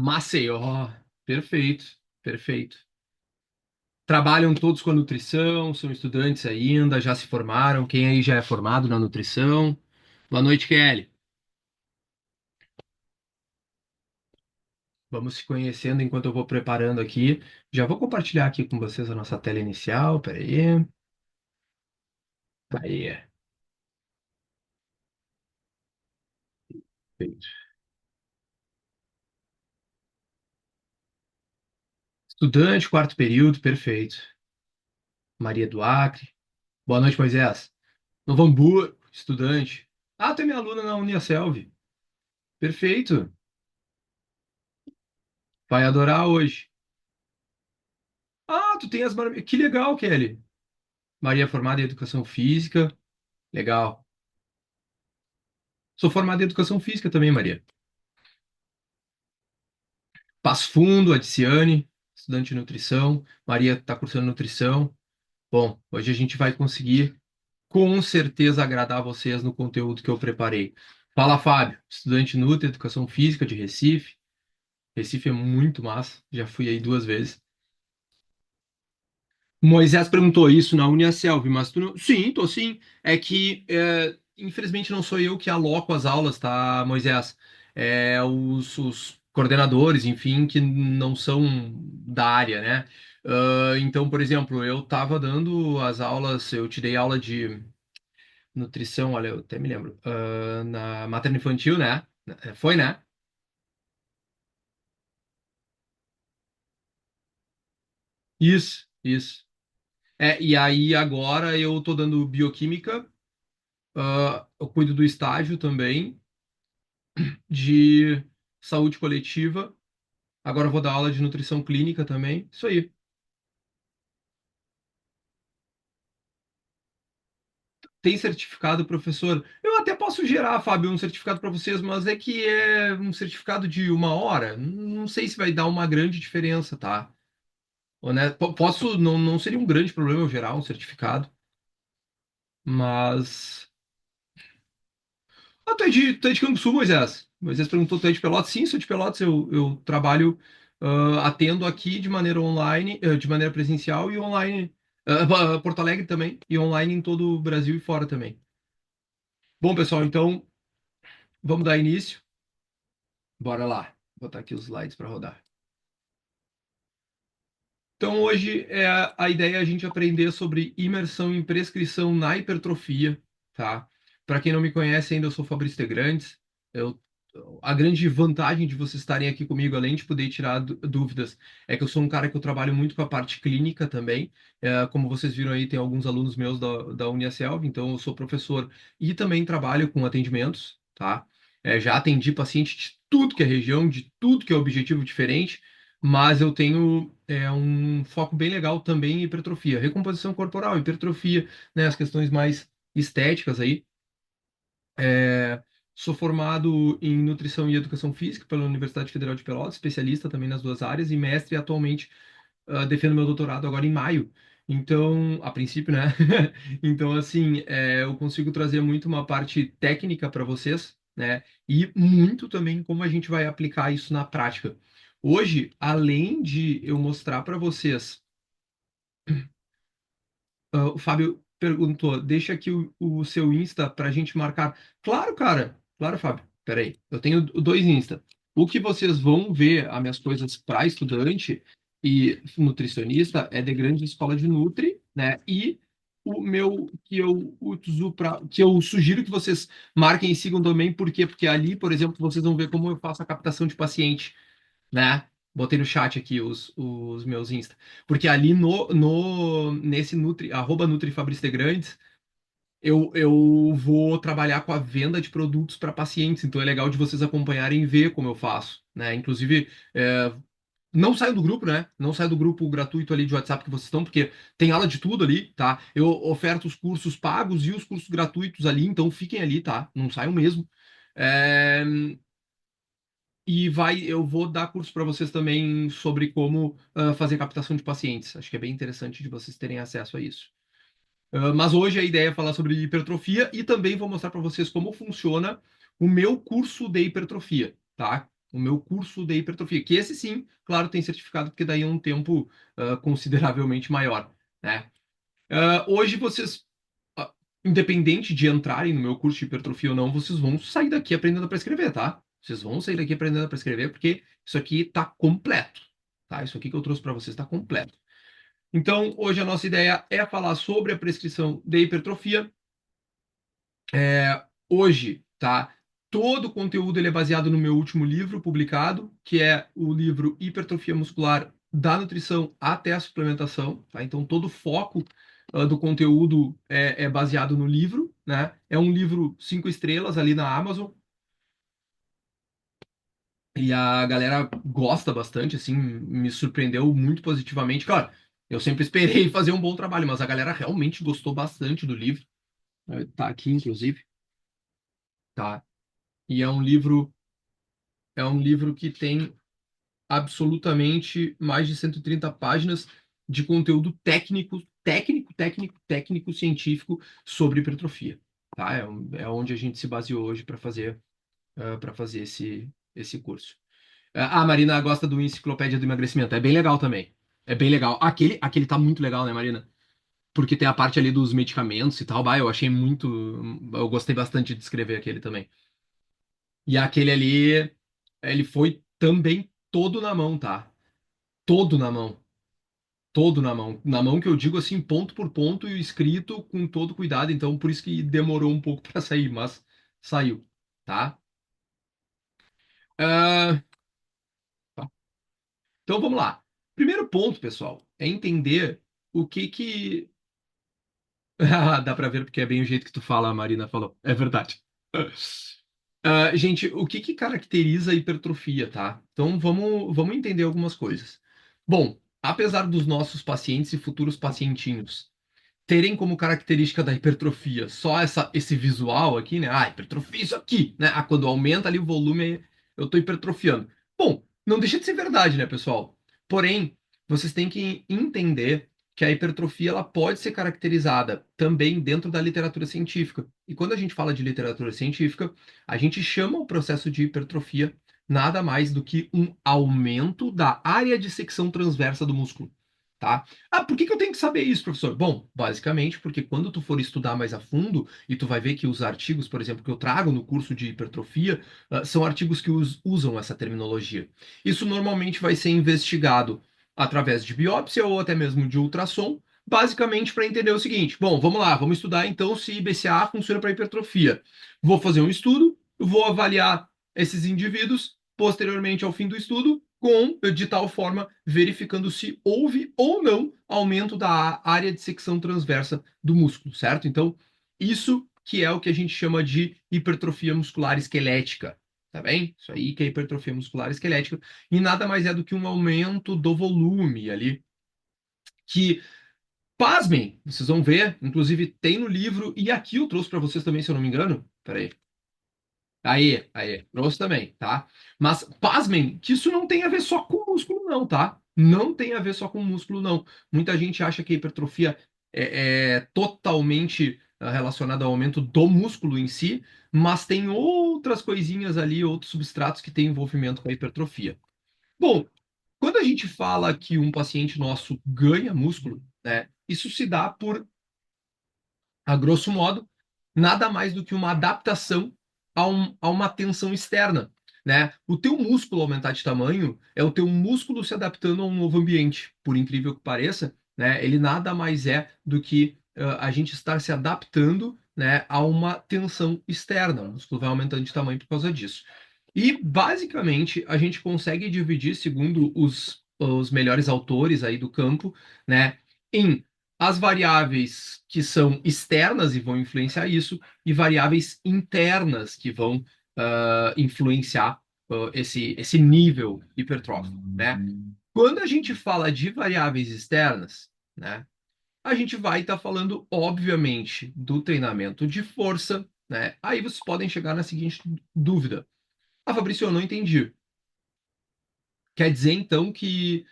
Maceió. Perfeito, perfeito. Trabalham todos com a nutrição, são estudantes ainda, já se formaram. Quem aí já é formado na nutrição? Boa noite, Kelly. Vamos se conhecendo enquanto eu vou preparando aqui. Já vou compartilhar aqui com vocês a nossa tela inicial. Peraí. Aí. Perfeito. Estudante, quarto período, perfeito. Maria do Acre. Boa noite, Moisés. Novo Hamburgo, estudante. Ah, tu é minha aluna na Uniaselv. Perfeito. Vai adorar hoje. Ah, tu tem as maravilhas. Que legal, Kelly. Maria é formada em educação física. Legal. Sou formada em educação física também, Maria. Passo Fundo, a Ticiane, estudante de nutrição. Maria está cursando nutrição. Bom, hoje a gente vai conseguir, com certeza, agradar vocês no conteúdo que eu preparei. Fala, Fábio, estudante de Nutri, educação física de Recife. Recife é muito massa, já fui aí 2 vezes. Moisés perguntou isso na Uniaselv, mas tu não... Sim, tô sim. É que, infelizmente, não sou eu que aloco as aulas, tá, Moisés? É os coordenadores, enfim, que não são da área, né? Então, por exemplo, eu tava dando as aulas, eu te dei aula de nutrição, olha, eu até me lembro, na materno-infantil, né? Foi, né? Isso. E aí agora eu tô dando bioquímica. Eu cuido do estágio também, de saúde coletiva. Agora eu vou dar aula de nutrição clínica também. Isso aí. Tem certificado, professor? Eu até posso gerar, Fábio, um certificado para vocês, mas é que é um certificado de 1 hora. Não sei se vai dar uma grande diferença, tá? Posso, não seria um grande problema eu gerar um certificado, mas. Ah, tu é de Canguçu, Moisés. Moisés perguntou, tu é de Pelotas? Sim, sou de Pelotas. Eu trabalho, atendo aqui de maneira online, de maneira presencial e online, Porto Alegre também, e online em todo o Brasil e fora também. Bom, pessoal, então vamos dar início. Bora lá. Vou botar aqui os slides para rodar. Então, hoje a ideia é a gente aprender sobre imersão em prescrição na hipertrofia, tá? Para quem não me conhece ainda, eu sou Fabrício Tegrantes. Eu, a grande vantagem de vocês estarem aqui comigo, além de poder tirar dúvidas, é que eu sou um cara que eu trabalho muito com a parte clínica também. Como vocês viram aí, tem alguns alunos meus da Uniaselv, então eu sou professor e também trabalho com atendimentos, tá? Já atendi paciente de tudo que é região, de tudo que é objetivo diferente, mas eu tenho um foco bem legal também em hipertrofia, recomposição corporal, hipertrofia, né, as questões mais estéticas aí. É, Sou formado em nutrição e educação física pela Universidade Federal de Pelotas, especialista também nas duas áreas e mestre atualmente. Defendo meu doutorado agora em maio. Então, a princípio, né? Então, assim, eu consigo trazer muito uma parte técnica para vocês, né? E muito também como a gente vai aplicar isso na prática. Hoje, além de eu mostrar para vocês, o Fábio perguntou, deixa aqui o seu Insta para a gente marcar. Claro, cara. Claro, Fábio. Peraí, eu tenho dois Insta. O que vocês vão ver, as minhas coisas para estudante e nutricionista, é de grande escola de Nutri, né? E o meu que eu uso para, que eu sugiro que vocês marquem e sigam também, por quê? Porque ali, por exemplo, vocês vão ver como eu faço a captação de paciente, né? Botei no chat aqui os meus Insta. Porque ali nesse Nutri, @Nutri Fabrício de Grandes, eu vou trabalhar com a venda de produtos para pacientes. Então é legal de vocês acompanharem e ver como eu faço, né? Inclusive, não saio do grupo, né? Não saio do grupo gratuito ali de WhatsApp que vocês estão, porque tem aula de tudo ali, tá? Eu oferto os cursos pagos e os cursos gratuitos ali, então fiquem ali, tá? Não saiam mesmo. É, eu vou dar curso para vocês também sobre como fazer captação de pacientes. Acho que é bem interessante de vocês terem acesso a isso. Mas hoje a ideia é falar sobre hipertrofia e também vou mostrar para vocês como funciona o meu curso de hipertrofia, tá? o meu curso de hipertrofia, que esse sim, claro, tem certificado, porque daí é um tempo consideravelmente maior, né? Hoje vocês, ah, independente de entrarem no meu curso de hipertrofia ou não, vocês vão sair daqui aprendendo para escrever, tá? Vocês vão sair daqui aprendendo para escrever, porque isso aqui tá completo, tá? Isso aqui que eu trouxe para vocês tá completo. Então, hoje a nossa ideia é falar sobre a prescrição de hipertrofia. Hoje, tá? Todo o conteúdo ele é baseado no meu último livro publicado, que é o livro Hipertrofia Muscular da Nutrição até a Suplementação, tá? Então, todo o foco do conteúdo é baseado no livro, né? É um livro 5 estrelas ali na Amazon e a galera gosta bastante, assim, me surpreendeu muito positivamente. Claro, eu sempre esperei fazer um bom trabalho, mas a galera realmente gostou bastante do livro. Tá aqui, inclusive, tá? E é um livro que tem absolutamente mais de 130 páginas de conteúdo técnico, técnico, técnico, técnico, científico sobre hipertrofia, tá? É onde a gente se baseou hoje para fazer esse curso. A Marina gosta do Enciclopédia do Emagrecimento, é bem legal também. É bem legal. Aquele tá muito legal, né, Marina? Porque tem a parte ali dos medicamentos e tal. Bah, eu achei muito. Eu gostei bastante de escrever aquele também. E aquele ali, ele foi também todo na mão, tá? Todo na mão. Todo na mão. Na mão que eu digo assim, ponto por ponto e escrito com todo cuidado. Então, por isso que demorou um pouco para sair, mas saiu, tá? Ah, tá. Então, vamos lá. Primeiro ponto, pessoal, é entender o que que. Dá para ver porque é bem o jeito que tu fala, a Marina falou. É verdade. Gente, o que que caracteriza a hipertrofia, tá? Então vamos entender algumas coisas. Bom, apesar dos nossos pacientes e futuros pacientinhos terem como característica da hipertrofia só esse visual aqui, né? Ah, hipertrofia isso aqui, né? Ah, quando aumenta ali o volume, eu estou hipertrofiando. Bom, não deixa de ser verdade, né, pessoal? Porém, vocês têm que entender que a hipertrofia ela pode ser caracterizada também dentro da literatura científica. E quando a gente fala de literatura científica, a gente chama o processo de hipertrofia nada mais do que um aumento da área de secção transversa do músculo. Tá? Ah, por que que eu tenho que saber isso, professor? Bom, basicamente porque quando tu for estudar mais a fundo e tu vai ver que os artigos, por exemplo, que eu trago no curso de hipertrofia, são artigos que usam essa terminologia. Isso normalmente vai ser investigado através de biópsia ou até mesmo de ultrassom, basicamente para entender o seguinte: bom, vamos lá, vamos estudar então se BCA funciona para hipertrofia. Vou fazer um estudo, vou avaliar esses indivíduos, posteriormente ao fim do estudo, de tal forma verificando se houve ou não aumento da área de secção transversa do músculo, certo? Então, isso que é o que a gente chama de hipertrofia muscular esquelética, tá bem? Isso aí que é hipertrofia muscular esquelética, e nada mais é do que um aumento do volume ali, que, pasmem, vocês vão ver, inclusive tem no livro, e aqui eu trouxe para vocês também, se eu não me engano. Peraí. Aí, trouxe também, tá? Mas pasmem que isso não tem a ver só com músculo, não, tá? Não tem a ver só com músculo, não. Muita gente acha que a hipertrofia é totalmente relacionada ao aumento do músculo em si, mas tem outras coisinhas ali, outros substratos que têm envolvimento com a hipertrofia. Bom, quando a gente fala que um paciente nosso ganha músculo, né, isso se dá por a grosso modo, nada mais do que uma adaptação a uma tensão externa, né? O teu músculo aumentar de tamanho é o teu músculo se adaptando a um novo ambiente, por incrível que pareça, né? Ele nada mais é do que a gente estar se adaptando, né, a uma tensão externa. O músculo vai aumentando de tamanho por causa disso. E basicamente a gente consegue dividir, segundo os melhores autores aí do campo, né, em as variáveis que são externas e vão influenciar isso, e variáveis internas que vão influenciar esse nível hipertrófico, né? Quando a gente fala de variáveis externas, né, a gente vai estar falando, obviamente, do treinamento de força, né? Aí vocês podem chegar na seguinte dúvida: Ah, Fabrício, eu não entendi. Quer dizer, então, que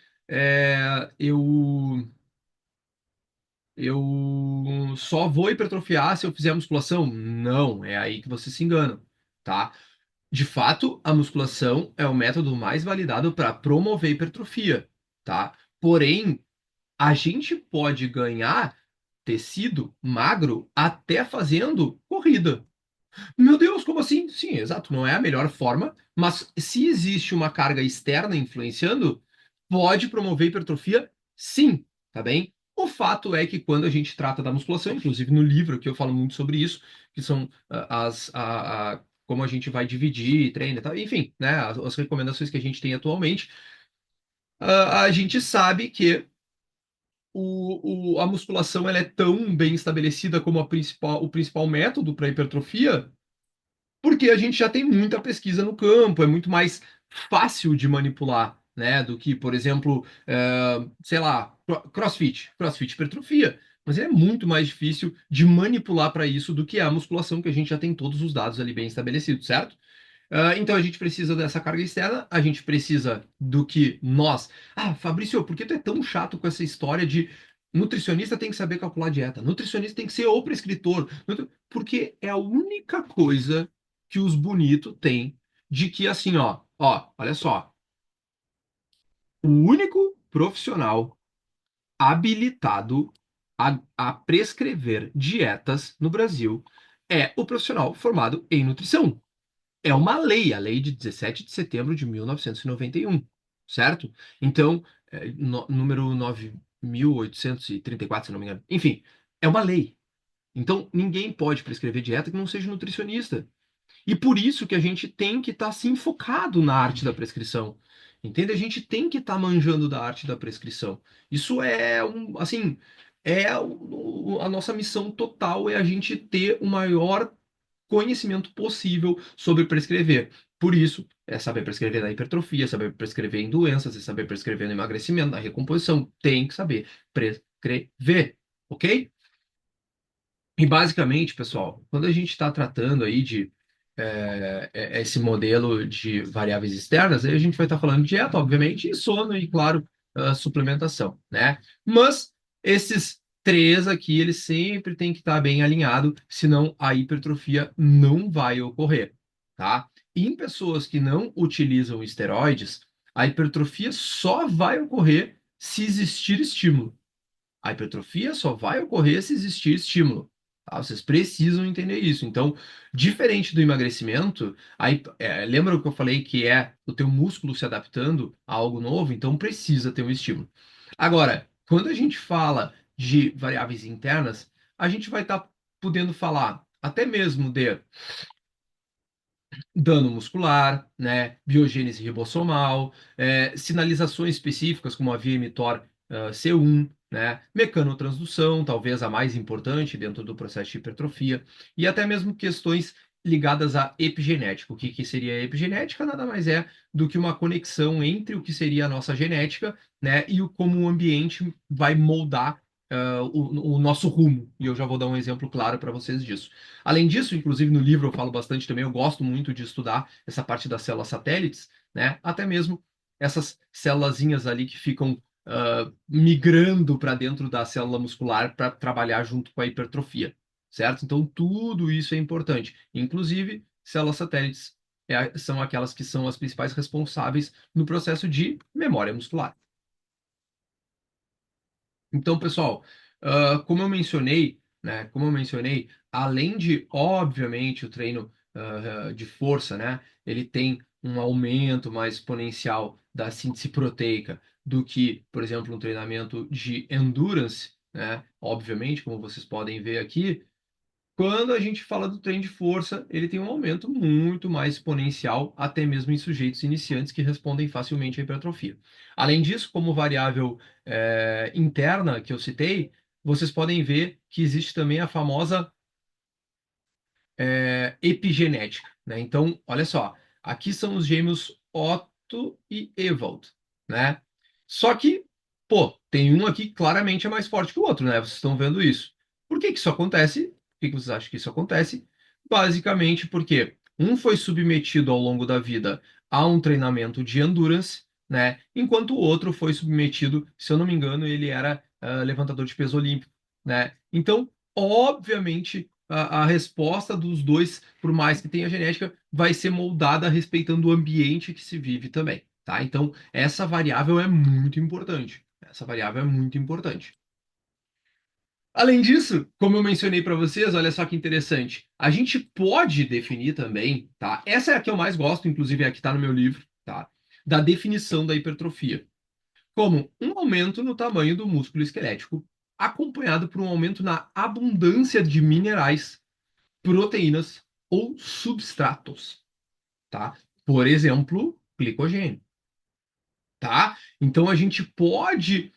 eu só vou hipertrofiar se eu fizer musculação? Não, é aí que você se engana, tá? De fato, a musculação é o método mais validado para promover hipertrofia, tá? Porém, a gente pode ganhar tecido magro até fazendo corrida. Meu Deus, como assim? Sim, exato, não é a melhor forma, mas se existe uma carga externa influenciando, pode promover hipertrofia, sim, tá bem? O fato é que quando a gente trata da musculação, inclusive no livro que eu falo muito sobre isso, que são como a gente vai dividir treino e tal, enfim, né, as recomendações que a gente tem atualmente, a gente sabe que a musculação ela é tão bem estabelecida como o principal método para hipertrofia porque a gente já tem muita pesquisa no campo, é muito mais fácil de manipular, né? Do que, por exemplo, sei lá, CrossFit. CrossFit hipertrofia. Mas é muito mais difícil de manipular para isso do que a musculação, que a gente já tem todos os dados ali bem estabelecidos, certo? Então a gente precisa dessa carga externa, a gente precisa do que nós. Ah, Fabrício, por que tu é tão chato com essa história de nutricionista tem que saber calcular dieta? Nutricionista tem que ser o prescritor. Porque é a única coisa que os bonitos têm de que assim, ó, olha só, o único profissional habilitado a prescrever dietas no Brasil é o profissional formado em nutrição. É uma lei, a lei de 17 de setembro de 1991, certo? Então, número 9.834, se não me engano. Enfim, é uma lei. Então, ninguém pode prescrever dieta que não seja nutricionista. E por isso que a gente tem que estar assim focado na arte da prescrição. Entende? A gente tem que estar manjando da arte da prescrição. Isso é assim, a nossa missão total é a gente ter o maior conhecimento possível sobre prescrever. Por isso, é saber prescrever na hipertrofia, saber prescrever em doenças, é saber prescrever no emagrecimento, na recomposição. Tem que saber prescrever, ok? E basicamente, pessoal, quando a gente está tratando aí de esse modelo de variáveis externas, aí a gente vai estar falando de dieta, obviamente, e sono e, claro, suplementação, né? Mas esses três aqui, eles sempre têm que estar bem alinhados, senão a hipertrofia não vai ocorrer, tá? E em pessoas que não utilizam esteroides, a hipertrofia só vai ocorrer se existir estímulo. A hipertrofia só vai ocorrer se existir estímulo. Tá? Vocês precisam entender isso. Então, diferente do emagrecimento, lembra o que eu falei que é o teu músculo se adaptando a algo novo? Então, precisa ter um estímulo. Agora, quando a gente fala de variáveis internas, a gente vai estar podendo falar até mesmo de dano muscular, né, biogênese ribossomal, sinalizações específicas como a via mTOR C1, né, mecanotransdução, talvez a mais importante dentro do processo de hipertrofia, e até mesmo questões ligadas à epigenética. O que seria a epigenética? Nada mais é do que uma conexão entre o que seria a nossa genética, né, e como o ambiente vai moldar o nosso rumo. E eu já vou dar um exemplo claro para vocês disso. Além disso, inclusive no livro eu falo bastante também, eu gosto muito de estudar essa parte das células satélites, né? Até mesmo essas célulazinhas ali que ficam migrando para dentro da célula muscular para trabalhar junto com a hipertrofia, certo? Então tudo isso é importante. Inclusive, células satélites são aquelas que são as principais responsáveis no processo de memória muscular. Então, pessoal, como eu mencionei, né, além de, obviamente, o treino de força, né, ele tem um aumento mais exponencial da síntese proteica do que, por exemplo, um treinamento de endurance, né, obviamente, como vocês podem ver aqui, quando a gente fala do treino de força, ele tem um aumento muito mais exponencial, até mesmo em sujeitos iniciantes que respondem facilmente à hipertrofia. Além disso, como variável interna que eu citei, vocês podem ver que existe também a famosa epigenética, né? Então, olha só, aqui são os gêmeos Otto e Ewald, né? Só que, pô, tem um aqui que claramente é mais forte que o outro, né? Vocês estão vendo isso. Por que que isso acontece? Por que que vocês acham que isso acontece? Basicamente porque um foi submetido ao longo da vida a um treinamento de endurance, né? Enquanto o outro foi submetido, se eu não me engano, ele era levantador de peso olímpico, né? Então, obviamente a resposta dos dois, por mais que tenha genética, vai ser moldada respeitando o ambiente que se vive também, tá? Então, essa variável é muito importante. Essa variável é muito importante. Além disso, como eu mencionei para vocês, olha só que interessante. A gente pode definir também, tá? Essa é a que eu mais gosto, inclusive é a que está no meu livro, tá? Da definição da hipertrofia. Como um aumento no tamanho do músculo esquelético, acompanhado por um aumento na abundância de minerais, proteínas ou substratos, tá? Por exemplo, glicogênio, tá? Então a gente pode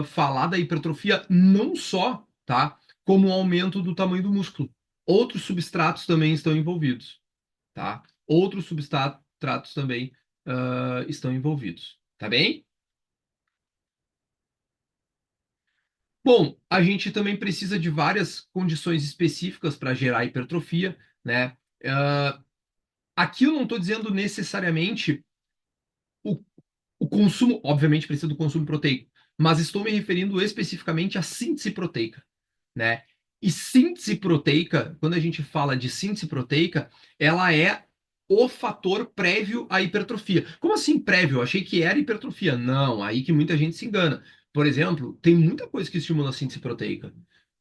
falar da hipertrofia não só, tá? Como um aumento do tamanho do músculo. Outros substratos também estão envolvidos, tá? Outros substratos também estão envolvidos, tá bem? Bom, a gente também precisa de várias condições específicas para gerar hipertrofia, né? Aqui eu não estou dizendo necessariamente o, o consumo, obviamente precisa do consumo proteico, mas estou me referindo especificamente à síntese proteica, né? E síntese proteica, quando a gente fala de síntese proteica, ela é o fator prévio à hipertrofia. Como assim prévio? Eu achei que era hipertrofia. Não, aí que muita gente se engana. Por exemplo, tem muita coisa que estimula a síntese proteica.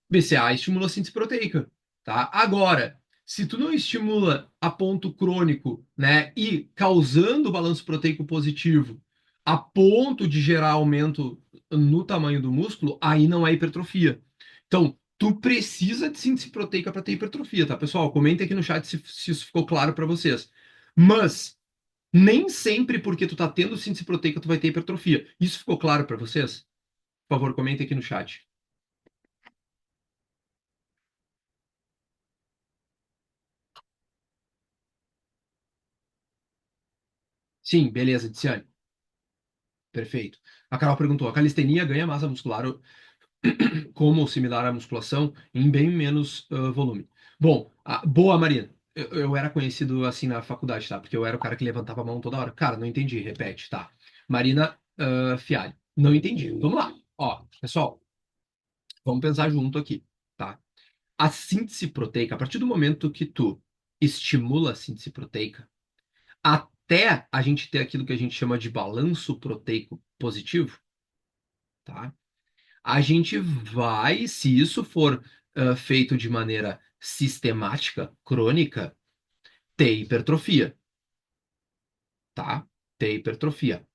BCA estimula a síntese proteica, tá? Agora, se tu não estimula a ponto crônico, né, e causando balanço proteico positivo, a ponto de gerar aumento no tamanho do músculo, aí não é hipertrofia. Então, tu precisa de síntese proteica para ter hipertrofia, tá, pessoal? Comentem aqui no chat se isso ficou claro para vocês. Mas nem sempre porque tu tá tendo síntese proteica tu vai ter hipertrofia. Isso ficou claro para vocês? Por favor, comentem aqui no chat. Sim, beleza, Tiziane. Perfeito. A Carol perguntou: a calistenia ganha massa muscular como similar à musculação em bem menos volume? Bom, boa, Marina. Eu era conhecido assim na faculdade, tá? Porque eu era o cara que levantava a mão toda hora. Cara, não entendi. Repete, tá? Marina Fialho. Não entendi. Vamos lá. Ó, pessoal, vamos pensar junto aqui, tá? A síntese proteica, a partir do momento que tu estimula a síntese proteica, até a gente ter aquilo que a gente chama de balanço proteico positivo, tá? A gente vai, se isso for feito de maneira sistemática, crônica, ter hipertrofia, tá? Ter hipertrofia.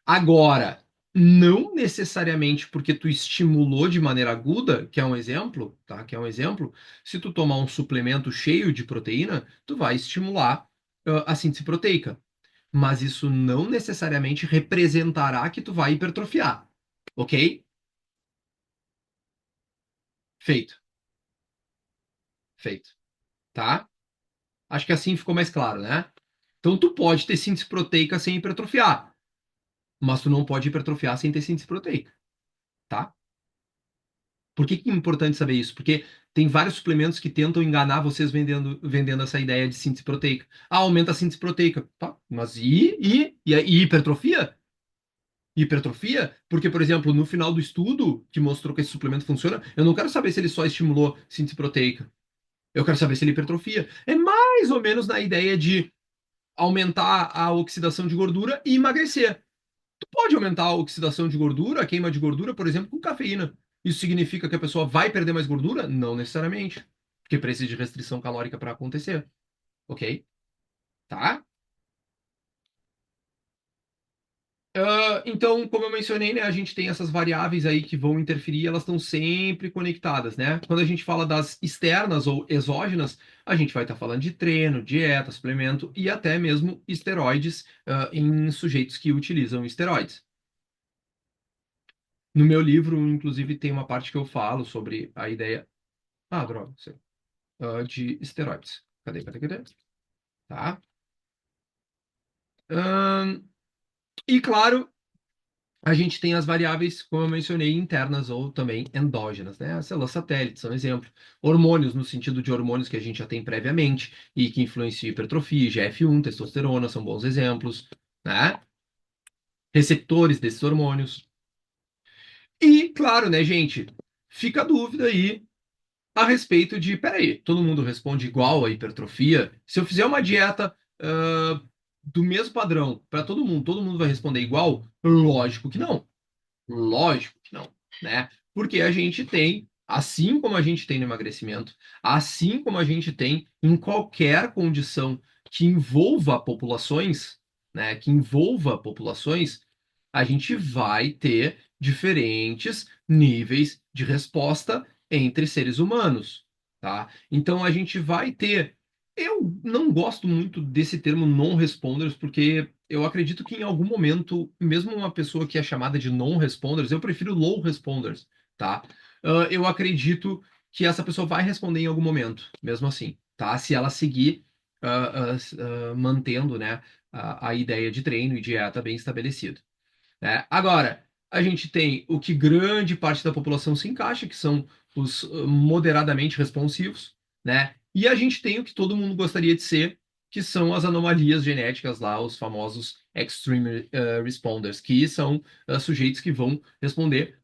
Agora, não necessariamente porque tu estimulou de maneira aguda, que é um exemplo, tá? Que é um exemplo, se tu tomar um suplemento cheio de proteína, tu vai estimular a síntese proteica. Mas isso não necessariamente representará que tu vai hipertrofiar, ok? Feito, feito, tá? Acho que assim ficou mais claro, né? Então tu pode ter síntese proteica sem hipertrofiar, mas tu não pode hipertrofiar sem ter síntese proteica, tá? Por que que é importante saber isso? Porque tem vários suplementos que tentam enganar vocês vendendo essa ideia de síntese proteica. Ah, aumenta a síntese proteica. Tá, mas e hipertrofia? Hipertrofia? Porque, por exemplo, no final do estudo que mostrou que esse suplemento funciona, eu não quero saber se ele só estimulou síntese proteica. Eu quero saber se ele hipertrofia. É mais ou menos na ideia de aumentar a oxidação de gordura e emagrecer. Tu pode aumentar a oxidação de gordura, a queima de gordura, por exemplo, com cafeína. Isso significa que a pessoa vai perder mais gordura? Não necessariamente, porque precisa de restrição calórica para acontecer, ok? Tá? Então, como eu mencionei, né, a gente tem essas variáveis aí que vão interferir, elas estão sempre conectadas, né? Quando a gente fala das externas ou exógenas, a gente vai estar falando de treino, dieta, suplemento e até mesmo esteroides, em sujeitos que utilizam esteroides. No meu livro, inclusive, tem uma parte que eu falo sobre a ideia. Ah, droga, sei. De esteroides. Cadê? Tá? Ahn, e claro, a gente tem as variáveis, como eu mencionei, internas ou também endógenas, né? As células satélites são exemplo. Hormônios, no sentido de hormônios que a gente já tem previamente e que influenciam a hipertrofia, IGF-1, testosterona, são bons exemplos, né? Receptores desses hormônios. E, claro, né, gente? Fica a dúvida aí. a respeito de, peraí, todo mundo responde igual à hipertrofia? Se eu fizer uma dieta, do mesmo padrão para todo mundo vai responder igual? Lógico que não. Lógico que não, né? Porque a gente tem, assim como a gente tem no emagrecimento, assim como a gente tem em qualquer condição que envolva populações, né? Que envolva populações, a gente vai ter diferentes níveis de resposta entre seres humanos, tá? Então a gente vai ter. Eu não gosto muito desse termo non-responders, porque eu acredito que em algum momento, mesmo uma pessoa que é chamada de non-responders, eu prefiro low responders, tá? Eu acredito que essa pessoa vai responder em algum momento, mesmo assim, tá? Se ela seguir mantendo, né, a ideia de treino e dieta bem estabelecido, né? Agora, a gente tem o que grande parte da população se encaixa, que são os moderadamente responsivos, né? E a gente tem o que todo mundo gostaria de ser, que são as anomalias genéticas lá, os famosos extreme responders, que são sujeitos que vão responder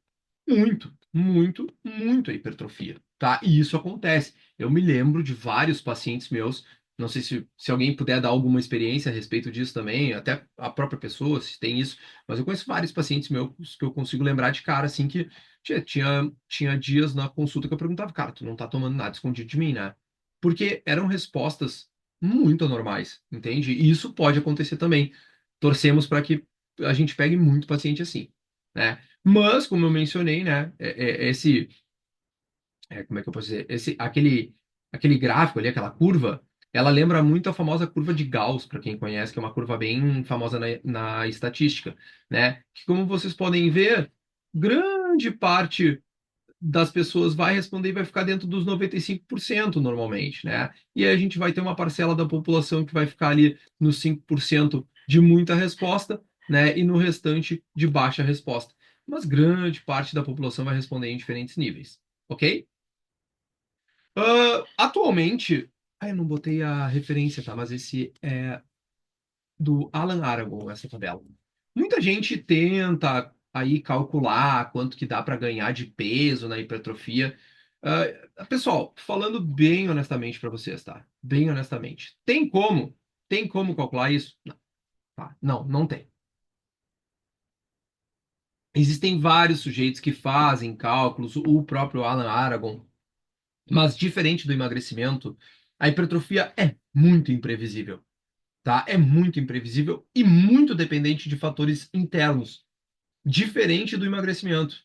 muito, muito, muito a hipertrofia, tá? E isso acontece. Eu me lembro de vários pacientes meus, não sei se alguém puder dar alguma experiência a respeito disso também, até a própria pessoa, se tem isso, mas eu conheço vários pacientes meus que eu consigo lembrar de cara, assim, que tinha dias na consulta que eu perguntava, cara, tu não tá tomando nada escondido de mim, né? Porque eram respostas muito anormais, entende? E isso pode acontecer também. Torcemos para que a gente pegue muito paciente assim, né? Mas, como eu mencionei, né, como é que eu posso dizer? Aquele gráfico ali, aquela curva, ela lembra muito a famosa curva de Gauss, para quem conhece, que é uma curva bem famosa na estatística, né? Que, como vocês podem ver, grande parte das pessoas vai responder e vai ficar dentro dos 95% normalmente, né? E aí a gente vai ter uma parcela da população que vai ficar ali nos 5% de muita resposta, né? E no restante de baixa resposta. Mas grande parte da população vai responder em diferentes níveis, ok? Atualmente, eu não botei a referência, tá? Mas esse é do Alan Aragon, essa tabela. Muita gente tenta aí calcular quanto que dá para ganhar de peso na hipertrofia. Pessoal, falando bem honestamente para vocês, tá? Bem honestamente. Tem como calcular isso? Não, tá? Não tem. Existem vários sujeitos que fazem cálculos, o próprio Alan Aragon, mas diferente do emagrecimento, a hipertrofia é muito imprevisível, tá? É muito imprevisível e muito dependente de fatores internos, diferente do emagrecimento,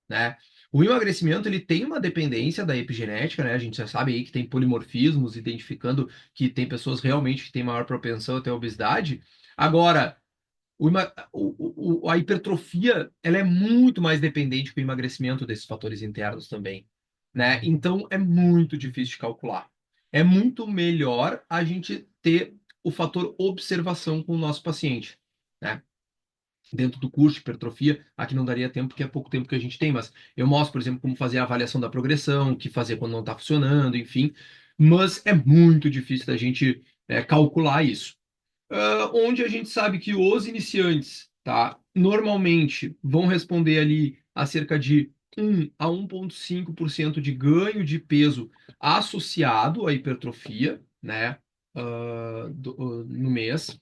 né? O emagrecimento ele tem uma dependência da epigenética, né? A gente já sabe aí que tem polimorfismos, identificando que tem pessoas realmente que têm maior propensão a ter obesidade. Agora, a hipertrofia ela é muito mais dependente do emagrecimento desses fatores internos também, né? Então é muito difícil de calcular. É muito melhor a gente ter o fator observação com o nosso paciente, né? Dentro do curso de hipertrofia, aqui não daria tempo, porque é pouco tempo que a gente tem, mas eu mostro, por exemplo, como fazer a avaliação da progressão, o que fazer quando não está funcionando, enfim. Mas é muito difícil da gente calcular isso. Onde a gente sabe que os iniciantes, tá, normalmente vão responder ali a cerca de 1 a 1,5% de ganho de peso associado à hipertrofia, né, no mês.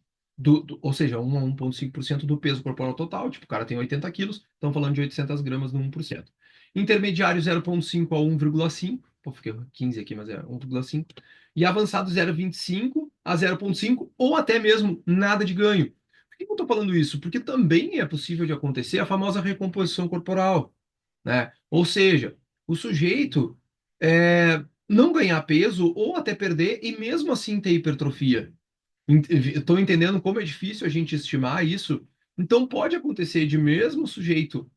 Ou seja, 1 a 1,5% do peso corporal total. Tipo, o cara tem 80 quilos, estão falando de 800 gramas no 1%. Intermediário 0,5 a 1,5. Pô, fiquei 15 aqui, mas é 1,5 e avançado 0,25 a 0,5 ou até mesmo nada de ganho. Por que eu estou falando isso? Porque também é possível de acontecer a famosa recomposição corporal, né? Ou seja, o sujeito não ganhar peso ou até perder e mesmo assim ter hipertrofia. Estou entendendo como é difícil a gente estimar isso. Então pode acontecer de mesmo o sujeito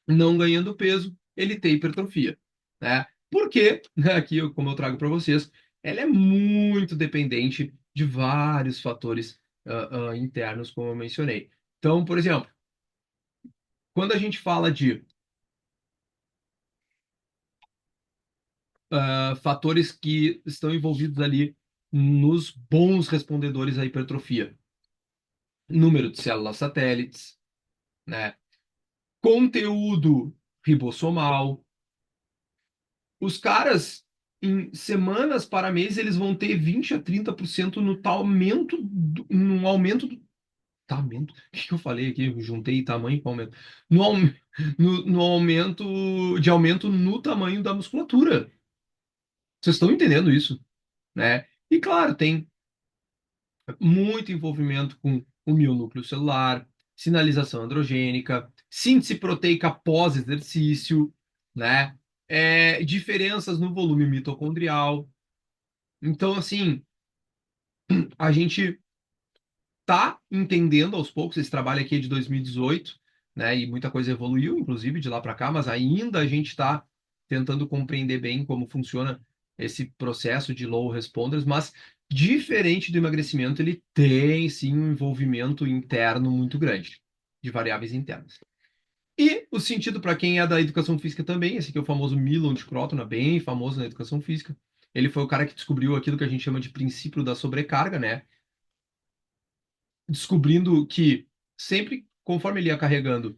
não ganhando peso, ele tem hipertrofia, né? Porque, né, aqui, como eu trago para vocês, ela é muito dependente de vários fatores internos, como eu mencionei. Então, por exemplo, quando a gente fala de fatores que estão envolvidos ali nos bons respondedores à hipertrofia, número de células satélites, né? Conteúdo ribossomal, Os caras, em semanas para meses, eles vão ter 20 a 30% no tal aumento, no aumento do aumento. O que que eu falei aqui? Eu juntei tamanho com aumento. No, no aumento no tamanho da musculatura. Vocês estão entendendo isso, né? E claro, tem muito envolvimento com o mionúcleo celular, sinalização androgênica, síntese proteica pós-exercício, né? Diferenças no volume mitocondrial. Então, assim, a gente tá entendendo aos poucos. Esse trabalho aqui é de 2018, né? E muita coisa evoluiu, inclusive, de lá para cá, mas ainda a gente está tentando compreender bem como funciona esse processo de low responders, mas diferente do emagrecimento, ele tem sim um envolvimento interno muito grande, de variáveis internas. E o sentido para quem é da educação física também, esse aqui é o famoso Milon de Crotona, bem famoso na educação física. Ele foi o cara que descobriu aquilo que a gente chama de princípio da sobrecarga, né? Descobrindo que sempre, conforme ele ia carregando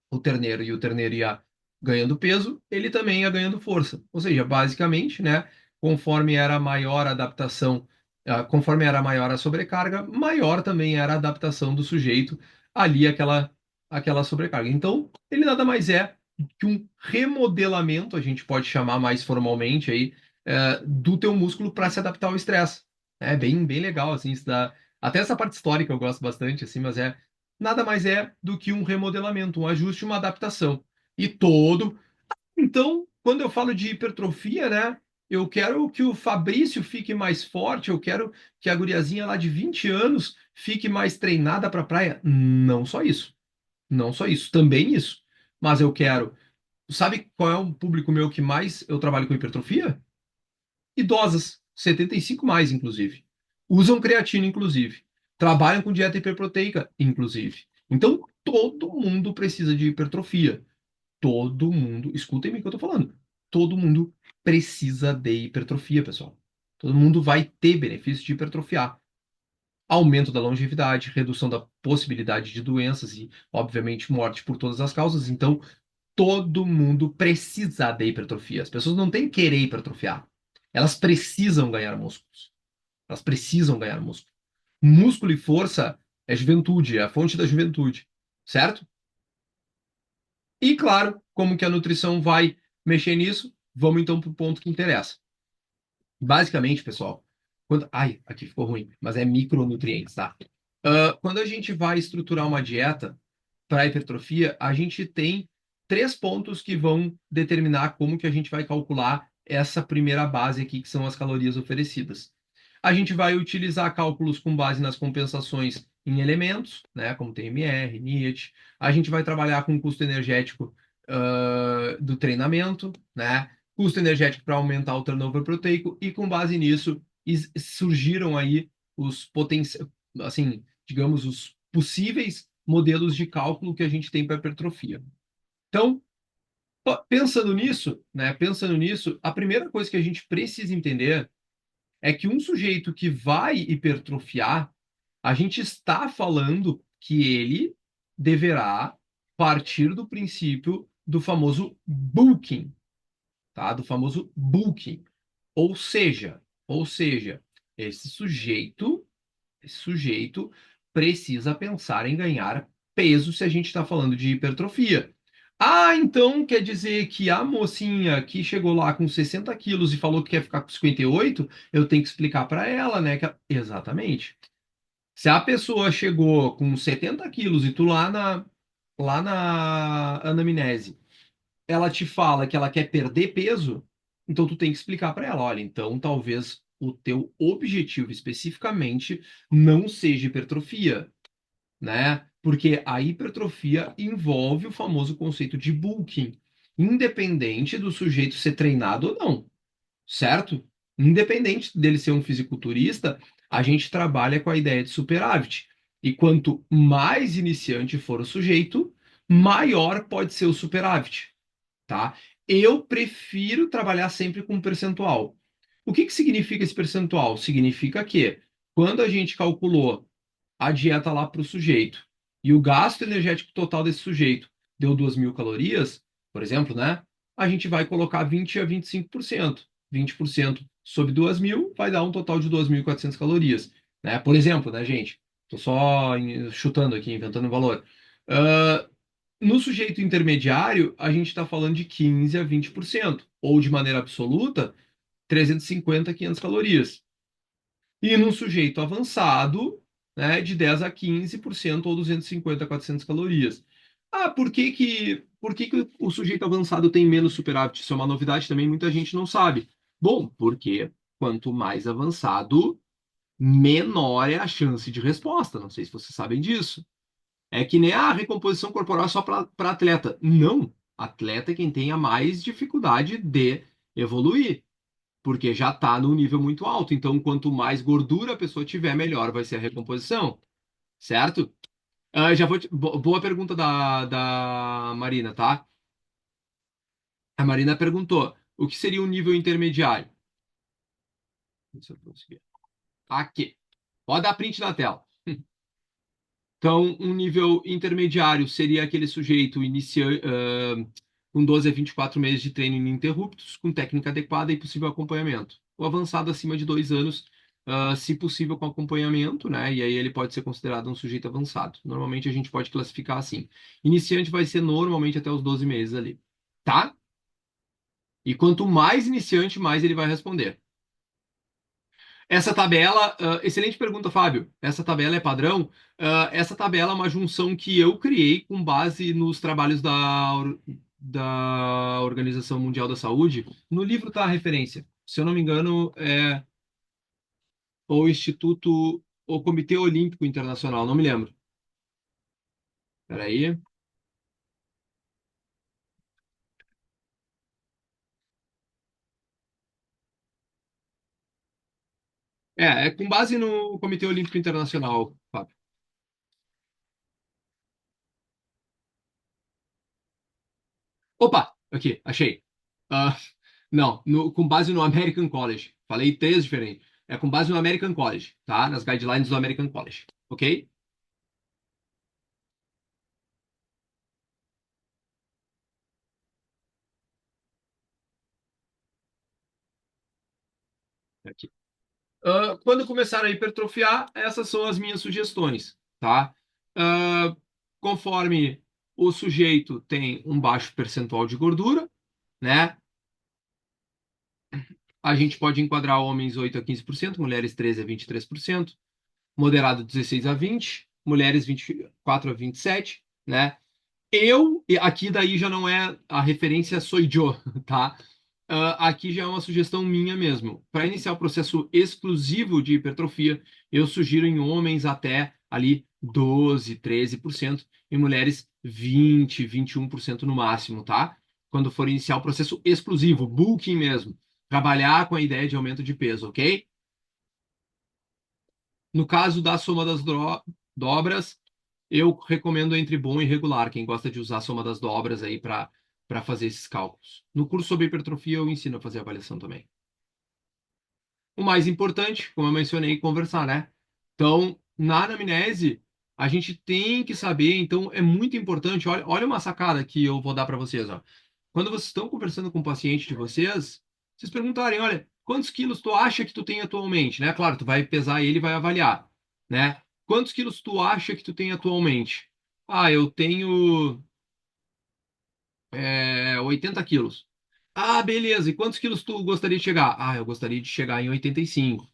o terneiro e o terneiro ia ganhando peso, ele também ia ganhando força. Ou seja, basicamente, né, conforme era maior a adaptação, conforme era maior a sobrecarga, maior também era a adaptação do sujeito ali àquela sobrecarga. Então, ele nada mais é que um remodelamento, a gente pode chamar mais formalmente aí, do teu músculo para se adaptar ao estresse. É bem legal, assim, isso dá... Até essa parte histórica eu gosto bastante, assim, mas nada mais é do que um remodelamento, um ajuste, uma adaptação. E todo. Então, quando eu falo de hipertrofia, né? Eu quero que o Fabrício fique mais forte, eu quero que a guriazinha lá de 20 anos fique mais treinada para praia. Não só isso. Não só isso, também isso. Mas eu quero. Sabe qual é o público meu que mais eu trabalho com hipertrofia? Idosas, 75 mais, inclusive. Usam creatina, inclusive. Trabalham com dieta hiperproteica, inclusive. Então, todo mundo precisa de hipertrofia. Todo mundo, escutem-me o que eu tô falando. Todo mundo precisa de hipertrofia, pessoal. Todo mundo vai ter benefício de hipertrofiar. Aumento da longevidade, redução da possibilidade de doenças e, obviamente, morte por todas as causas. Então, todo mundo precisa de hipertrofia. As pessoas não têm que querer hipertrofiar. Elas precisam ganhar músculos. Elas precisam ganhar músculo. Músculo e força é juventude, é a fonte da juventude, certo? E claro, como que a nutrição vai mexer nisso? Vamos então para o ponto que interessa. Basicamente, pessoal, ai, aqui ficou ruim, mas é micronutrientes, tá? Quando a gente vai estruturar uma dieta para hipertrofia, a gente tem três pontos que vão determinar como que a gente vai calcular essa primeira base aqui, que são as calorias oferecidas. A gente vai utilizar cálculos com base nas compensações em elementos, né, como TMR, NIAT. A gente vai trabalhar com custo energético do treinamento, né, custo energético para aumentar o turnover proteico, e com base nisso surgiram aí os potenciais, assim, digamos, os possíveis modelos de cálculo que a gente tem para hipertrofia. Então, pensando nisso, né, pensando nisso, a primeira coisa que a gente precisa entender é que um sujeito que vai hipertrofiar, a gente está falando que ele deverá partir do princípio do famoso bulking, tá? Do famoso bulking. Ou seja, ou seja, esse sujeito, esse sujeito precisa pensar em ganhar peso se a gente está falando de hipertrofia. Ah, então quer dizer que a mocinha que chegou lá com 60 quilos e falou que quer ficar com 58, eu tenho que explicar para ela, né? Exatamente. Se a pessoa chegou com 70 quilos e tu lá na anamnese, ela te fala que ela quer perder peso, então tu tem que explicar para ela, olha, então talvez o teu objetivo especificamente não seja hipertrofia, né? Porque a hipertrofia envolve o famoso conceito de bulking, independente do sujeito ser treinado ou não, certo? Independente dele ser um fisiculturista, a gente trabalha com a ideia de superávit. E quanto mais iniciante for o sujeito, maior pode ser o superávit, tá? Eu prefiro trabalhar sempre com percentual. O que que significa esse percentual? Significa que quando a gente calculou a dieta lá para o sujeito e o gasto energético total desse sujeito deu 2.000 calorias, por exemplo, né? a gente vai colocar 20 a 25%. 20% sobre 2.000 vai dar um total de 2.400 calorias, né? Por exemplo, né, gente? Estou só chutando aqui, inventando um valor. Ah, no sujeito intermediário, a gente está falando de 15 a 20%, ou de maneira absoluta, 350 a 500 calorias. E no sujeito avançado, né, de 10 a 15% ou 250 a 400 calorias. Ah, por que que o sujeito avançado tem menos superávit? Isso é uma novidade também, muita gente não sabe. Bom, porque quanto mais avançado, menor é a chance de resposta. Não sei se vocês sabem disso. É que nem a recomposição corporal é só para atleta. Não. Atleta é quem tem a mais dificuldade de evoluir, porque já está num nível muito alto. Então, quanto mais gordura a pessoa tiver, melhor vai ser a recomposição, certo? Já vou boa pergunta da Marina, tá? A Marina perguntou: o que seria um nível intermediário? Deixa eu conseguir. Aqui. Pode dar print na tela. Então, um nível intermediário seria aquele sujeito com 12 a 24 meses de treino ininterruptos, com técnica adequada e possível acompanhamento. O avançado acima de 2 anos, se possível com acompanhamento, né? E aí ele pode ser considerado um sujeito avançado. Normalmente a gente pode classificar assim. Iniciante vai ser normalmente até os 12 meses ali, tá? E quanto mais iniciante, mais ele vai responder. Essa tabela, excelente pergunta, Fábio. Essa tabela é padrão? Essa tabela é uma junção que eu criei com base nos trabalhos da Organização Mundial da Saúde. No livro está a referência. Se eu não me engano, é o Instituto, o Comitê Olímpico Internacional, não me lembro. Peraí. É com base no Comitê Olímpico Internacional, Fábio. Opa, aqui, achei. Ah, não, com base no American College. Falei três diferentes. É com base no American College, tá? Nas guidelines do American College, ok? Aqui. Quando começar a hipertrofiar, essas são as minhas sugestões, tá? Ah, conforme o sujeito tem um baixo percentual de gordura, né? A gente pode enquadrar homens 8 a 15%, mulheres 13 a 23%, moderado 16 a 20, mulheres 24 a 27, né? Aqui daí já não é a referência sou eu, tá? Aqui já é uma sugestão minha mesmo. Para iniciar o processo exclusivo de hipertrofia, eu sugiro em homens até ali 12, 13%, em mulheres 20, 21% no máximo, tá? Quando for iniciar o processo exclusivo, bulking mesmo. Trabalhar com a ideia de aumento de peso, ok? No caso da soma das dobras, eu recomendo entre bom e regular, quem gosta de usar a soma das dobras aí para fazer esses cálculos. No curso sobre hipertrofia, eu ensino a fazer avaliação também. O mais importante, como eu mencionei, conversar, né? Então, na anamnese, a gente tem que saber, então é muito importante, olha uma sacada que eu vou dar para vocês, ó. Quando vocês estão conversando com o paciente de vocês perguntarem, olha, quantos quilos tu acha que tu tem atualmente, né? Claro, tu vai pesar ele e vai avaliar, né? Quantos quilos tu acha que tu tem atualmente? Ah, eu tenho 80 quilos. Ah, beleza. E quantos quilos tu gostaria de chegar? Ah, eu gostaria de chegar em 85.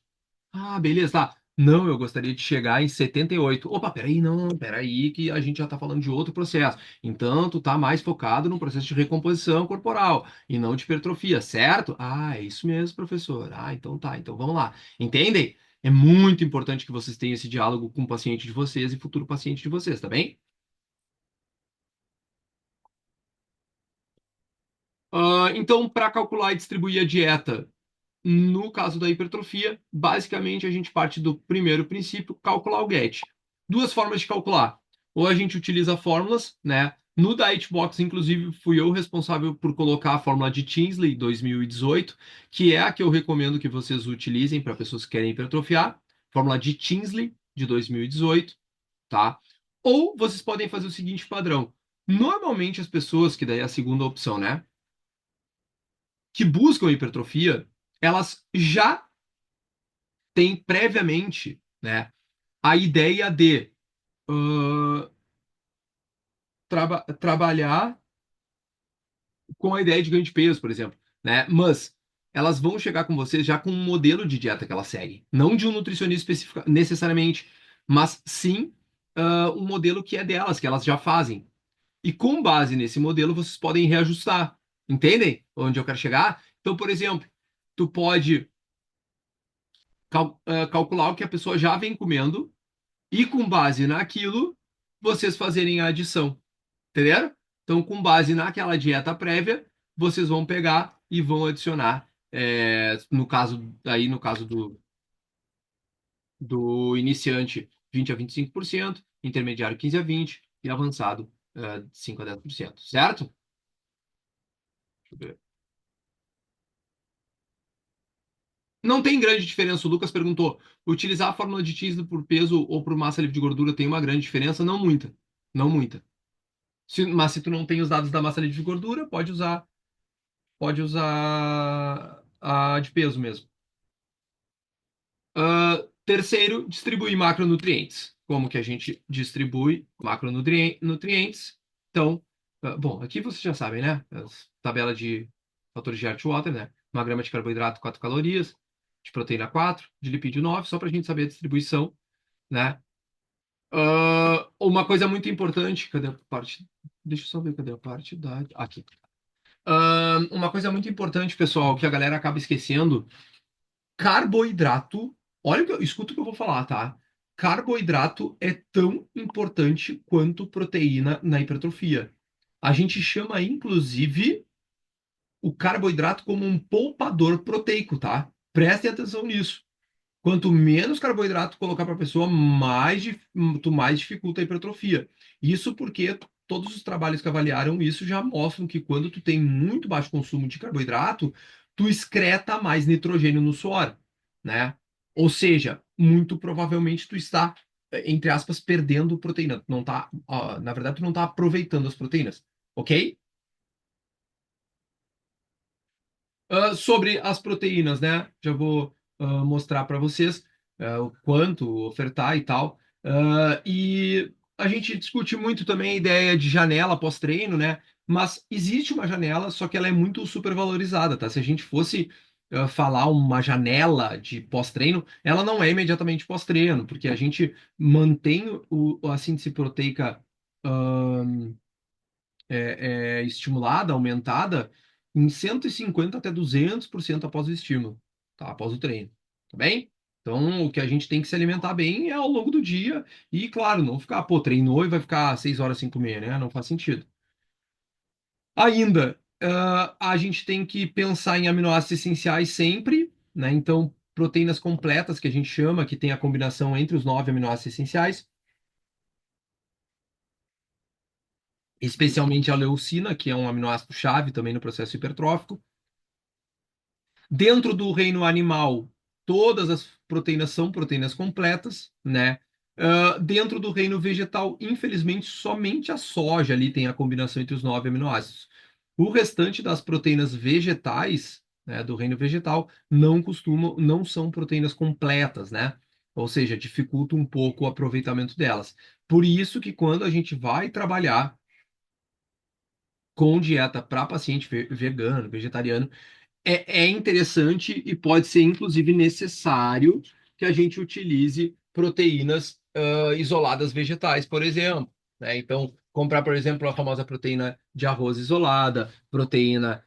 Ah, beleza, tá. Não, eu gostaria de chegar em 78. Opa, peraí, não, peraí, que a gente já tá falando de outro processo. Então, tu tá mais focado no processo de recomposição corporal e não de hipertrofia, certo? Ah, é isso mesmo, professor. Ah, então tá, então vamos lá. Entendem? É muito importante que vocês tenham esse diálogo com o paciente de vocês e futuro paciente de vocês, tá bem? Então, para calcular e distribuir a dieta, no caso da hipertrofia, basicamente a gente parte do primeiro princípio, calcular o GET. Duas formas de calcular. Ou a gente utiliza fórmulas, né? No Dietbox, inclusive, fui eu responsável por colocar a fórmula de Tinsley 2018, que é a que eu recomendo que vocês utilizem para pessoas que querem hipertrofiar. Fórmula de Tinsley de 2018, tá? Ou vocês podem fazer o seguinte padrão. Normalmente as pessoas, que daí é a segunda opção, né? que buscam hipertrofia, elas já têm previamente, né, a ideia de ah, trabalhar com a ideia de ganho de peso, por exemplo, né? Mas elas vão chegar com você já com um modelo de dieta que elas seguem, não de um nutricionista específico necessariamente, mas sim um modelo que é delas, que elas já fazem. E com base nesse modelo, vocês podem reajustar. Entendem onde eu quero chegar? Então, por exemplo, tu pode calcular o que a pessoa já vem comendo e com base naquilo, vocês fazerem a adição. Entenderam? Então, com base naquela dieta prévia, vocês vão pegar e vão adicionar, no caso, aí no caso do iniciante, 20 a 25%, intermediário 15 a 20% e avançado 5 a 10%, certo? Deixa eu ver. Não tem grande diferença. O Lucas perguntou: utilizar a fórmula de Tisler por peso ou por massa livre de gordura tem uma grande diferença? Não muita. Não muita. Mas se tu não tem os dados da massa livre de gordura, pode usar a de peso mesmo. Terceiro, distribuir macronutrientes. Como que a gente distribui macronutrientes? Então, bom, aqui vocês já sabem, né? Tabela de fatores de Hart-Water, né? Uma grama de carboidrato, 4 calorias, de proteína 4, de lipídio 9, só para a gente saber a distribuição, né? Uma coisa muito importante, cadê a parte? Deixa eu só ver, cadê a parte da. Aqui. Uma coisa muito importante, pessoal, que a galera acaba esquecendo. Carboidrato, olha, escuta o que eu vou falar, tá? Carboidrato é tão importante quanto proteína na hipertrofia. A gente chama, inclusive, o carboidrato como um poupador proteico, tá? Prestem atenção nisso. Quanto menos carboidrato colocar para a pessoa, tu mais dificulta a hipertrofia. Isso porque todos os trabalhos que avaliaram isso já mostram que quando tu tem muito baixo consumo de carboidrato, tu excreta mais nitrogênio no suor, né? Ou seja, muito provavelmente tu está, entre aspas, perdendo proteína. Tu não tá, na verdade, tu não está aproveitando as proteínas, ok? Sobre as proteínas, né? Já vou mostrar para vocês o quanto ofertar e tal. E a gente discute muito também a ideia de janela pós-treino, né? Mas existe uma janela, só que ela é muito supervalorizada, tá? Se a gente fosse falar uma janela de pós-treino, ela não é imediatamente pós-treino, porque a gente mantém a síntese proteica estimulada, aumentada, em 150 até 200% após o estímulo, tá? Após o treino, tá bem? Então, o que a gente tem que se alimentar bem é ao longo do dia e, claro, não ficar, pô, treinou e vai ficar 6 horas sem comer, né? Não faz sentido. Ainda, a gente tem que pensar em aminoácidos essenciais sempre, né? Então, proteínas completas, que a gente chama, que tem a combinação entre os 9 aminoácidos essenciais, especialmente a leucina, que é um aminoácido-chave também no processo hipertrófico. Dentro do reino animal, todas as proteínas são proteínas completas, né? Dentro do reino vegetal, infelizmente, somente a soja ali tem a combinação entre os 9 aminoácidos. O restante das proteínas vegetais, né, do reino vegetal, não são proteínas completas, né? Ou seja, dificulta um pouco o aproveitamento delas. Por isso que quando a gente vai trabalhar com dieta para paciente vegano, vegetariano, é interessante e pode ser, inclusive, necessário que a gente utilize proteínas isoladas vegetais, por exemplo, né? Então, comprar, por exemplo, a famosa proteína de arroz isolada, proteína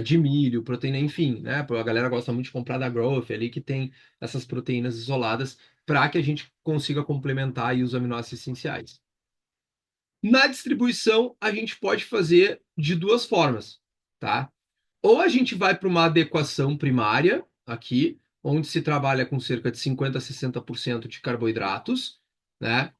de milho, proteína, enfim, né? A galera gosta muito de comprar da Growth ali, que tem essas proteínas isoladas para que a gente consiga complementar aí os aminoácidos essenciais. Na distribuição, a gente pode fazer de duas formas, tá? Ou a gente vai para uma adequação primária, aqui, onde se trabalha com cerca de 50 a 60% de carboidratos, né?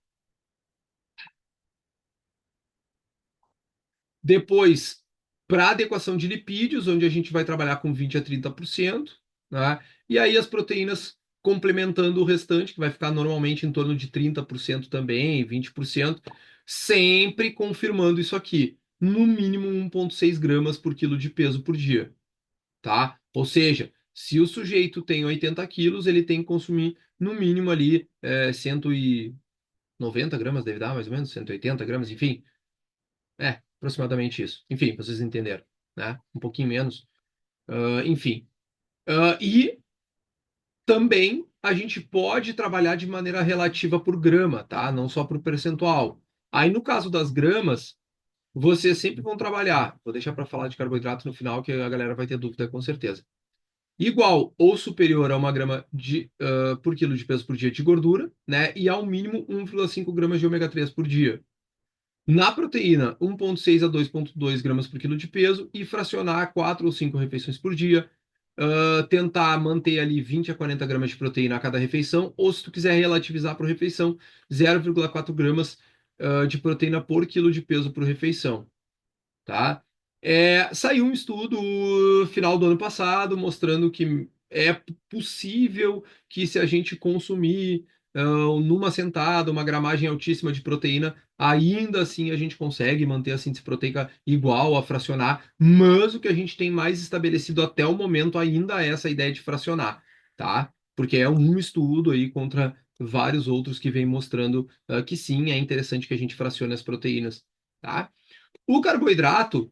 Depois, para adequação de lipídios, onde a gente vai trabalhar com 20 a 30%, né? E aí as proteínas complementando o restante, que vai ficar normalmente em torno de 30% também, 20%, sempre confirmando isso aqui, no mínimo 1,6 gramas por quilo de peso por dia. tá? Ou seja, se o sujeito tem 80 quilos, ele tem que consumir no mínimo ali 190 gramas, deve dar mais ou menos, 180 gramas, enfim, aproximadamente isso. Enfim, vocês entenderam, né? Um pouquinho menos. Enfim. E também a gente pode trabalhar de maneira relativa por grama, tá? Não só por percentual. Aí, no caso das gramas, vocês sempre vão trabalhar. Vou deixar para falar de carboidrato no final, que a galera vai ter dúvida com certeza. Igual ou superior a 1 grama por quilo de peso por dia de gordura, né? E ao mínimo 1,5 gramas de ômega 3 por dia. Na proteína, 1,6 a 2,2 gramas por quilo de peso e fracionar 4 ou 5 refeições por dia. Tentar manter ali 20 a 40 gramas de proteína a cada refeição, ou se tu quiser relativizar por refeição, 0,4 gramas de proteína por quilo de peso por refeição, tá? Saiu um estudo final do ano passado mostrando que é possível que se a gente consumir numa sentada uma gramagem altíssima de proteína, ainda assim a gente consegue manter a síntese proteica igual a fracionar, mas o que a gente tem mais estabelecido até o momento ainda é essa ideia de fracionar, tá? Porque é um estudo aí contra vários outros que vem mostrando que sim, é interessante que a gente fracione as proteínas, tá? O carboidrato,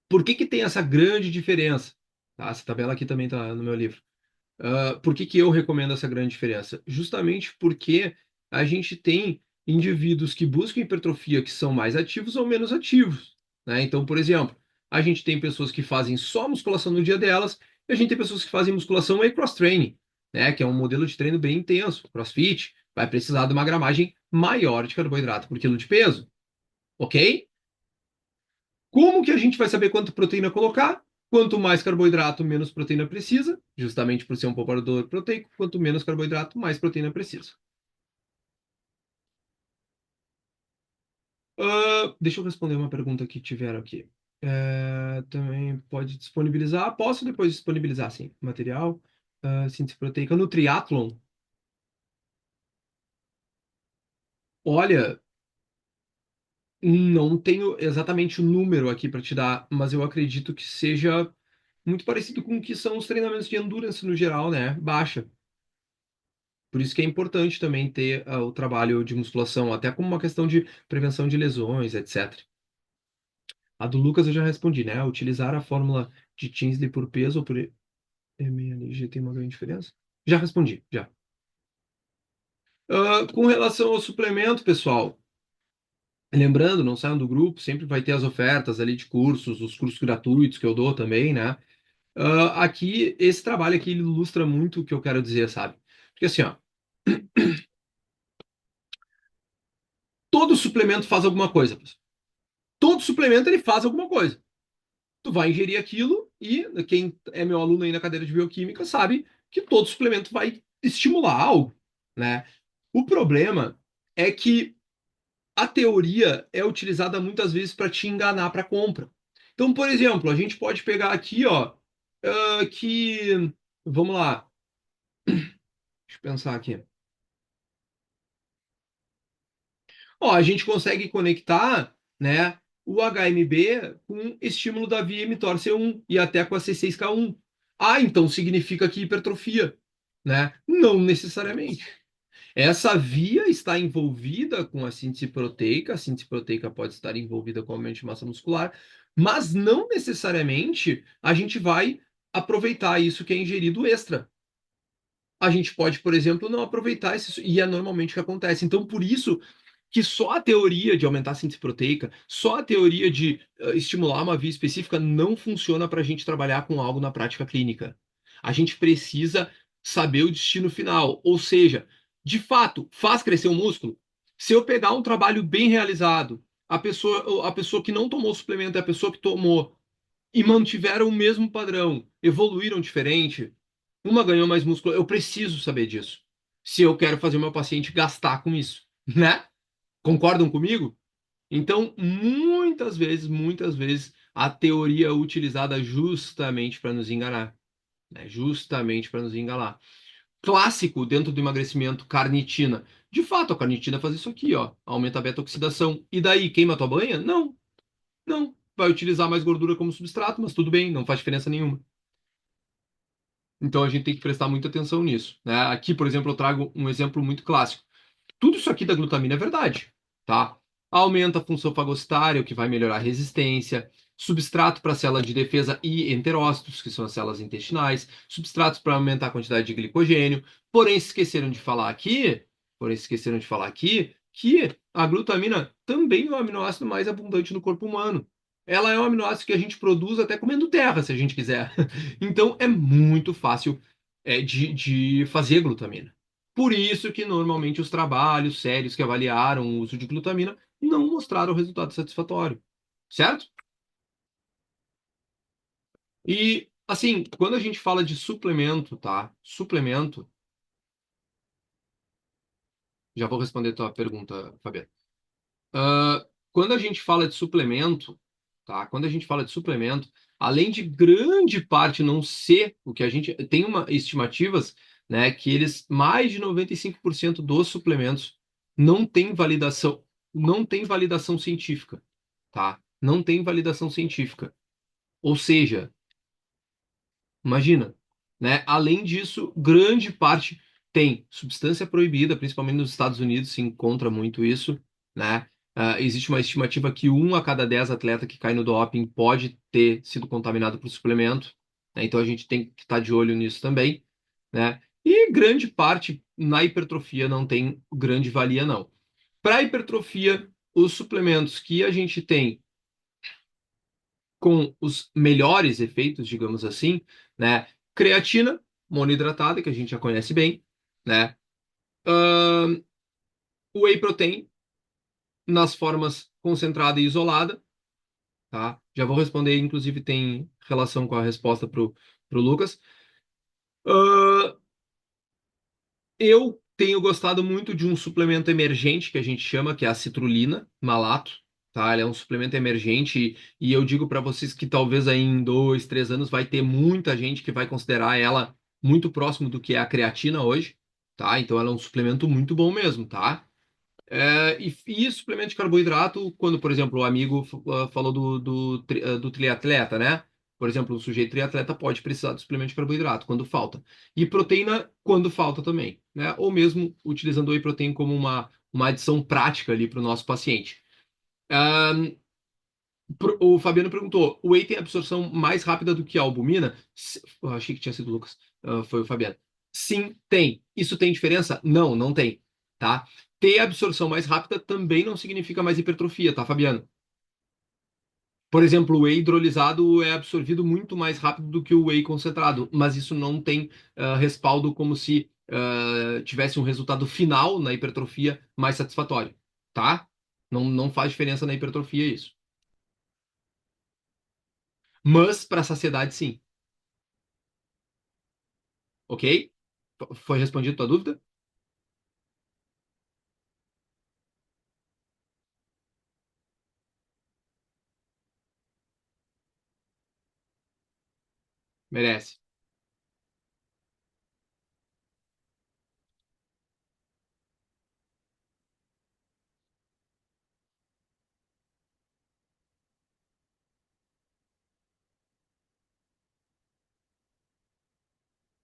por que que tem essa grande diferença? Tá? Essa tabela aqui também está no meu livro. Por que que eu recomendo essa grande diferença? Justamente porque a gente tem indivíduos que buscam hipertrofia que são mais ativos ou menos ativos, né? Então, por exemplo, a gente tem pessoas que fazem só musculação no dia delas e a gente tem pessoas que fazem musculação e cross-training, né? Que é um modelo de treino bem intenso. CrossFit vai precisar de uma gramagem maior de carboidrato por quilo de peso, ok? Como que a gente vai saber quanto proteína colocar? Quanto mais carboidrato, menos proteína precisa, justamente por ser um poupador proteico. Quanto menos carboidrato, mais proteína precisa. Deixa eu responder uma pergunta que tiveram aqui. Também pode disponibilizar? Posso depois disponibilizar, sim. Material, síntese proteica no triatlon. Olha, não tenho exatamente o número aqui para te dar, mas eu acredito que seja muito parecido com o que são os treinamentos de endurance no geral, né? Baixa. Por isso que é importante também ter o trabalho de musculação, até como uma questão de prevenção de lesões, etc. A do Lucas eu já respondi, né? Utilizar a fórmula de Tinsley por peso ou por mlg tem uma grande diferença? Já respondi, já. Com relação ao suplemento, pessoal, lembrando, não saiam do grupo, sempre vai ter as ofertas ali de cursos, os cursos gratuitos que eu dou também, né? Aqui, esse trabalho aqui ele ilustra muito o que eu quero dizer, sabe? Porque assim, ó, todo suplemento faz alguma coisa, pessoal. Todo suplemento ele faz alguma coisa. Tu vai ingerir aquilo e quem é meu aluno aí na cadeira de bioquímica sabe que todo suplemento vai estimular algo, né? O problema é que a teoria é utilizada muitas vezes para te enganar para compra. Então, por exemplo, a gente pode pegar aqui, ó, que vamos lá, deixa eu pensar aqui. Ó, a gente consegue conectar, né, o HMB com estímulo da via mTOR-C1 e até com a C6K1. Ah, então significa que hipertrofia, né? Não necessariamente. Essa via está envolvida com a síntese proteica pode estar envolvida com aumento de massa muscular, mas não necessariamente a gente vai aproveitar isso que é ingerido extra. A gente pode, por exemplo, não aproveitar esse, e é normalmente o que acontece. Então, por isso que só a teoria de aumentar a síntese proteica, só a teoria de estimular uma via específica não funciona para a gente trabalhar com algo na prática clínica. A gente precisa saber o destino final, ou seja, de fato, faz crescer o músculo. Se eu pegar um trabalho bem realizado, a pessoa que não tomou suplemento é a pessoa que tomou e mantiveram o mesmo padrão, evoluíram diferente, uma ganhou mais músculo, eu preciso saber disso. Se eu quero fazer o meu paciente gastar com isso, né? Concordam comigo? Então, muitas vezes, a teoria é utilizada justamente para nos enganar, né? Justamente para nos enganar. Clássico dentro do emagrecimento, carnitina. De fato, a carnitina faz isso aqui, ó, aumenta a beta-oxidação. E daí, queima a tua banha? Não, não. Vai utilizar mais gordura como substrato, mas tudo bem, não faz diferença nenhuma. Então a gente tem que prestar muita atenção nisso, né? Aqui, por exemplo, eu trago um exemplo muito clássico. Tudo isso aqui da glutamina é verdade, tá? Aumenta a função fagocitária, o que vai melhorar a resistência, substrato para a célula de defesa e enterócitos, que são as células intestinais, substratos para aumentar a quantidade de glicogênio. Porém, se esqueceram de falar aqui que a glutamina também é o aminoácido mais abundante no corpo humano. Ela é um aminoácido que a gente produz até comendo terra, se a gente quiser. Então é muito fácil de fazer glutamina. Por isso que normalmente os trabalhos sérios que avaliaram o uso de glutamina não mostraram resultado satisfatório, certo? E assim, quando a gente fala de suplemento, tá? Suplemento, já vou responder a tua pergunta, Fabiano. Quando a gente fala de suplemento, tá? Quando a gente fala de suplemento, além de grande parte não ser o que a gente tem uma estimativas, né, que eles mais de 95% dos suplementos não tem validação, não tem validação científica, tá? Não tem validação científica. Ou seja, imagina, né? Além disso, grande parte tem substância proibida, principalmente nos Estados Unidos se encontra muito isso, né? Existe uma estimativa que 1 a cada 10 atletas que cai no doping pode ter sido contaminado por suplemento, né? Então a gente tem que estar de olho nisso também, né? E grande parte na hipertrofia não tem grande valia, não. Para hipertrofia, os suplementos que a gente tem com os melhores efeitos, digamos assim, né? Creatina monoidratada, que a gente já conhece bem, né? Ahn, Whey protein nas formas concentrada e isolada, tá? Já vou responder, inclusive tem relação com a resposta pro Lucas. Ahn, eu tenho gostado muito de um suplemento emergente que a gente chama, que é a citrulina malato, tá? Ele é um suplemento emergente e eu digo para vocês que talvez aí em 2, 3 anos vai ter muita gente que vai considerar ela muito próximo do que é a creatina hoje, tá? Então ela é um suplemento muito bom mesmo, tá? E suplemento de carboidrato, quando, por exemplo, o amigo falou do triatleta, né? Por exemplo, o sujeito triatleta pode precisar de suplemento de carboidrato quando falta. E proteína quando falta também, né? Ou mesmo utilizando o whey protein como uma adição prática ali para o nosso paciente. Ah, o Fabiano perguntou: o whey tem absorção mais rápida do que a albumina? Eu achei que tinha sido o Lucas. Foi o Fabiano. Sim, tem. Isso tem diferença? Não, não tem. Tá? Ter absorção mais rápida também não significa mais hipertrofia, tá, Fabiano? Por exemplo, o whey hidrolisado é absorvido muito mais rápido do que o whey concentrado, mas isso não tem respaldo como se tivesse um resultado final na hipertrofia mais satisfatório, tá? Não, não faz diferença na hipertrofia isso. Mas para saciedade, sim. Ok? Foi respondido tua dúvida? Merece.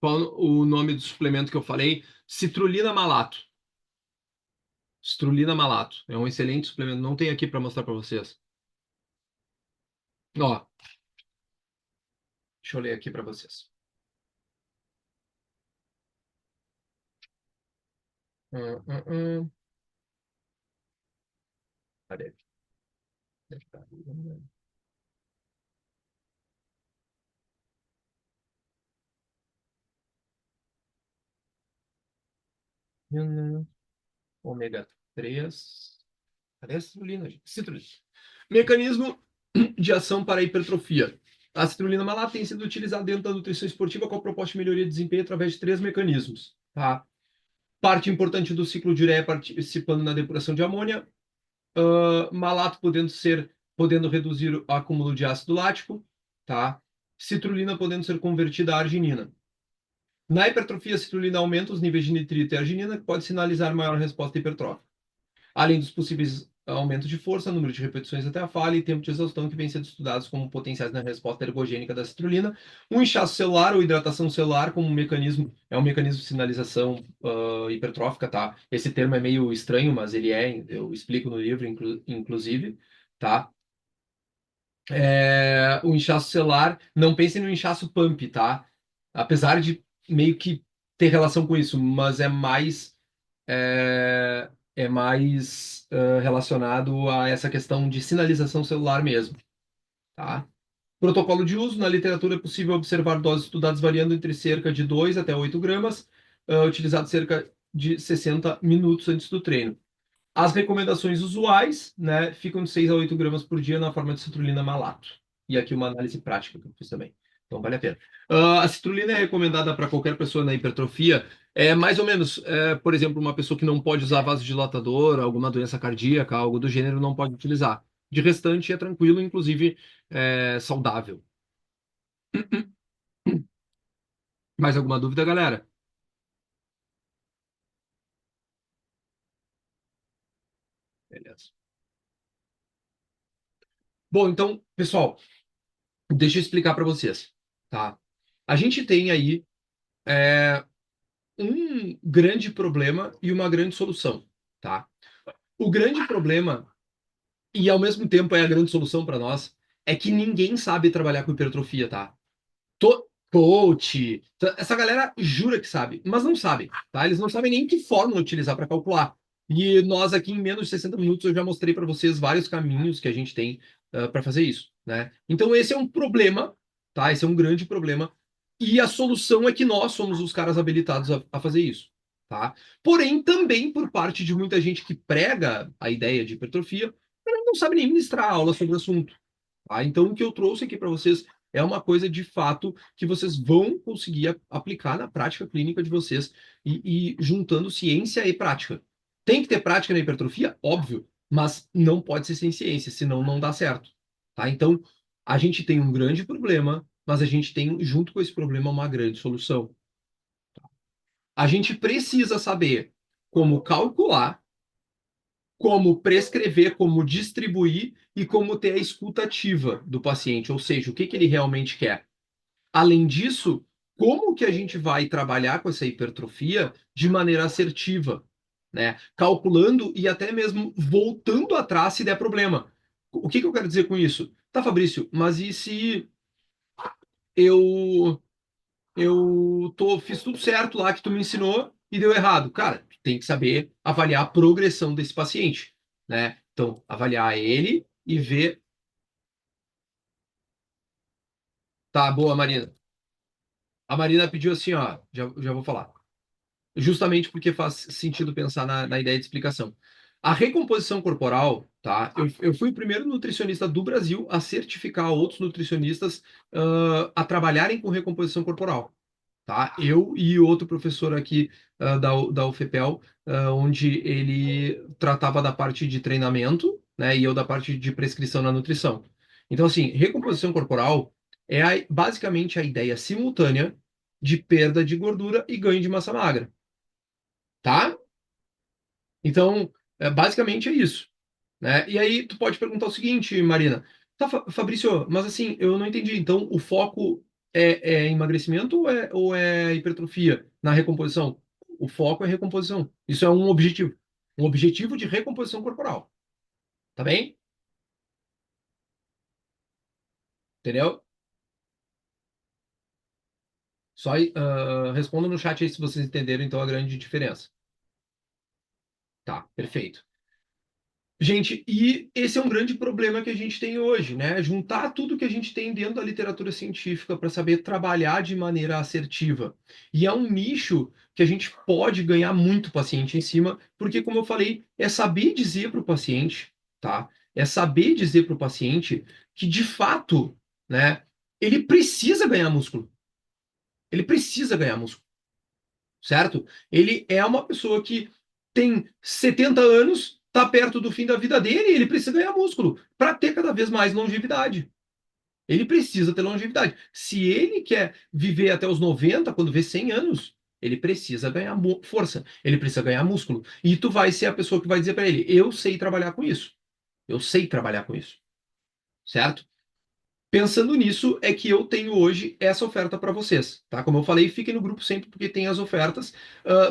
Qual o nome do suplemento que eu falei? Citrulina malato. Citrulina malato. É um excelente suplemento. Não tem aqui para mostrar para vocês. Ó, deixa eu ler aqui para vocês. Hum. Cadê? Deve estar ali. Ômega 3. Cadê a citrulina, gente? Citrulina. Mecanismo de ação para a hipertrofia. A citrulina malata tem sido utilizada dentro da nutrição esportiva com a proposta de melhoria de desempenho através de três mecanismos. Tá? Parte importante do ciclo de ureia participando na depuração de amônia, malato podendo reduzir o acúmulo de ácido lático, tá? Citrulina podendo ser convertida a arginina. Na hipertrofia, a citrulina aumenta os níveis de nitrito e arginina, que pode sinalizar maior resposta hipertrófica. Além dos possíveis aumento de força, número de repetições até a falha e tempo de exaustão que vêm sendo estudados como potenciais na resposta ergogênica da citrulina. Um inchaço celular ou hidratação celular como um mecanismo, é um mecanismo de sinalização hipertrófica, tá? Esse termo é meio estranho, mas ele é, eu explico no livro, inclusive, tá? O inchaço celular, não pensem no inchaço pump, tá? Apesar de meio que ter relação com isso, mas é mais relacionado a essa questão de sinalização celular mesmo, tá? Protocolo de uso, na literatura é possível observar doses estudadas variando entre cerca de 2 até 8 gramas, utilizado cerca de 60 minutos antes do treino. As recomendações usuais, né, ficam de 6 a 8 gramas por dia na forma de citrulina malato. E aqui uma análise prática que eu fiz também. Então vale a pena. A citrulina é recomendada para qualquer pessoa na hipertrofia. É mais ou menos, por exemplo, uma pessoa que não pode usar vasodilatador, alguma doença cardíaca, algo do gênero, não pode utilizar. De restante é tranquilo, inclusive saudável. Mais alguma dúvida, galera? Beleza. Bom, então, pessoal, deixa eu explicar para vocês, tá? A gente tem aí um grande problema e uma grande solução, tá? O grande problema, e ao mesmo tempo é a grande solução para nós, é que ninguém sabe trabalhar com hipertrofia, tá? Coach, essa galera jura que sabe, mas não sabe, tá? Eles não sabem nem que fórmula utilizar para calcular. E nós aqui em menos de 60 minutos eu já mostrei para vocês vários caminhos que a gente tem para fazer isso, né? Então esse é um problema, tá? Esse é um grande problema. E a solução é que nós somos os caras habilitados a fazer isso, tá? Porém, também por parte de muita gente que prega a ideia de hipertrofia, não sabe nem ministrar aula sobre o assunto. Tá? Então, o que eu trouxe aqui para vocês é uma coisa de fato que vocês vão conseguir aplicar na prática clínica de vocês e juntando ciência e prática. Tem que ter prática na hipertrofia? Óbvio, mas não pode ser sem ciência, senão não dá certo. Tá? Então, a gente tem um grande problema, mas a gente tem, junto com esse problema, uma grande solução. A gente precisa saber como calcular, como prescrever, como distribuir e como ter a escuta ativa do paciente, ou seja, o que que ele realmente quer. Além disso, como que a gente vai trabalhar com essa hipertrofia de maneira assertiva, né? Calculando e até mesmo voltando atrás se der problema. O que que eu quero dizer com isso? Tá, Fabrício, mas e se eu fiz tudo certo lá que tu me ensinou e deu errado? Cara, tu tem que saber avaliar a progressão desse paciente, né? Então, avaliar ele e ver. Tá, boa, Marina. A Marina pediu assim, ó, já vou falar. Justamente porque faz sentido pensar na ideia de explicação. A recomposição corporal, tá? Eu fui o primeiro nutricionista do Brasil a certificar outros nutricionistas a trabalharem com recomposição corporal, tá? Eu e outro professor aqui da UFPEL, onde ele tratava da parte de treinamento, né? E eu da parte de prescrição na nutrição. Então, assim, recomposição corporal é basicamente a ideia simultânea de perda de gordura e ganho de massa magra, tá? Então, basicamente é isso, né? E aí tu pode perguntar o seguinte, Marina, tá, Fabrício, mas assim, eu não entendi. Então, o foco é emagrecimento ou é hipertrofia na recomposição? O foco é recomposição. Isso é um objetivo de recomposição corporal, tá bem? Entendeu? Só responda no chat aí se vocês entenderam então a grande diferença. Tá, perfeito. Gente, e esse é um grande problema que a gente tem hoje, né? Juntar tudo que a gente tem dentro da literatura científica para saber trabalhar de maneira assertiva. E é um nicho que a gente pode ganhar muito paciente em cima, porque, como eu falei, é saber dizer para o paciente, tá? É saber dizer para o paciente que, de fato, né, ele precisa ganhar músculo. Ele precisa ganhar músculo, certo? Ele é uma pessoa que tem 70 anos, está perto do fim da vida dele, e ele precisa ganhar músculo para ter cada vez mais longevidade. Ele precisa ter longevidade. Se ele quer viver até os 90, quando vê 100 anos, Ele precisa ganhar força, ele precisa ganhar músculo. E tu vai ser a pessoa que vai dizer para ele: eu sei trabalhar com isso. Eu sei trabalhar com isso, certo? Pensando nisso, é que eu tenho hoje essa oferta para vocês, tá? Como eu falei, fiquem no grupo sempre porque tem as ofertas.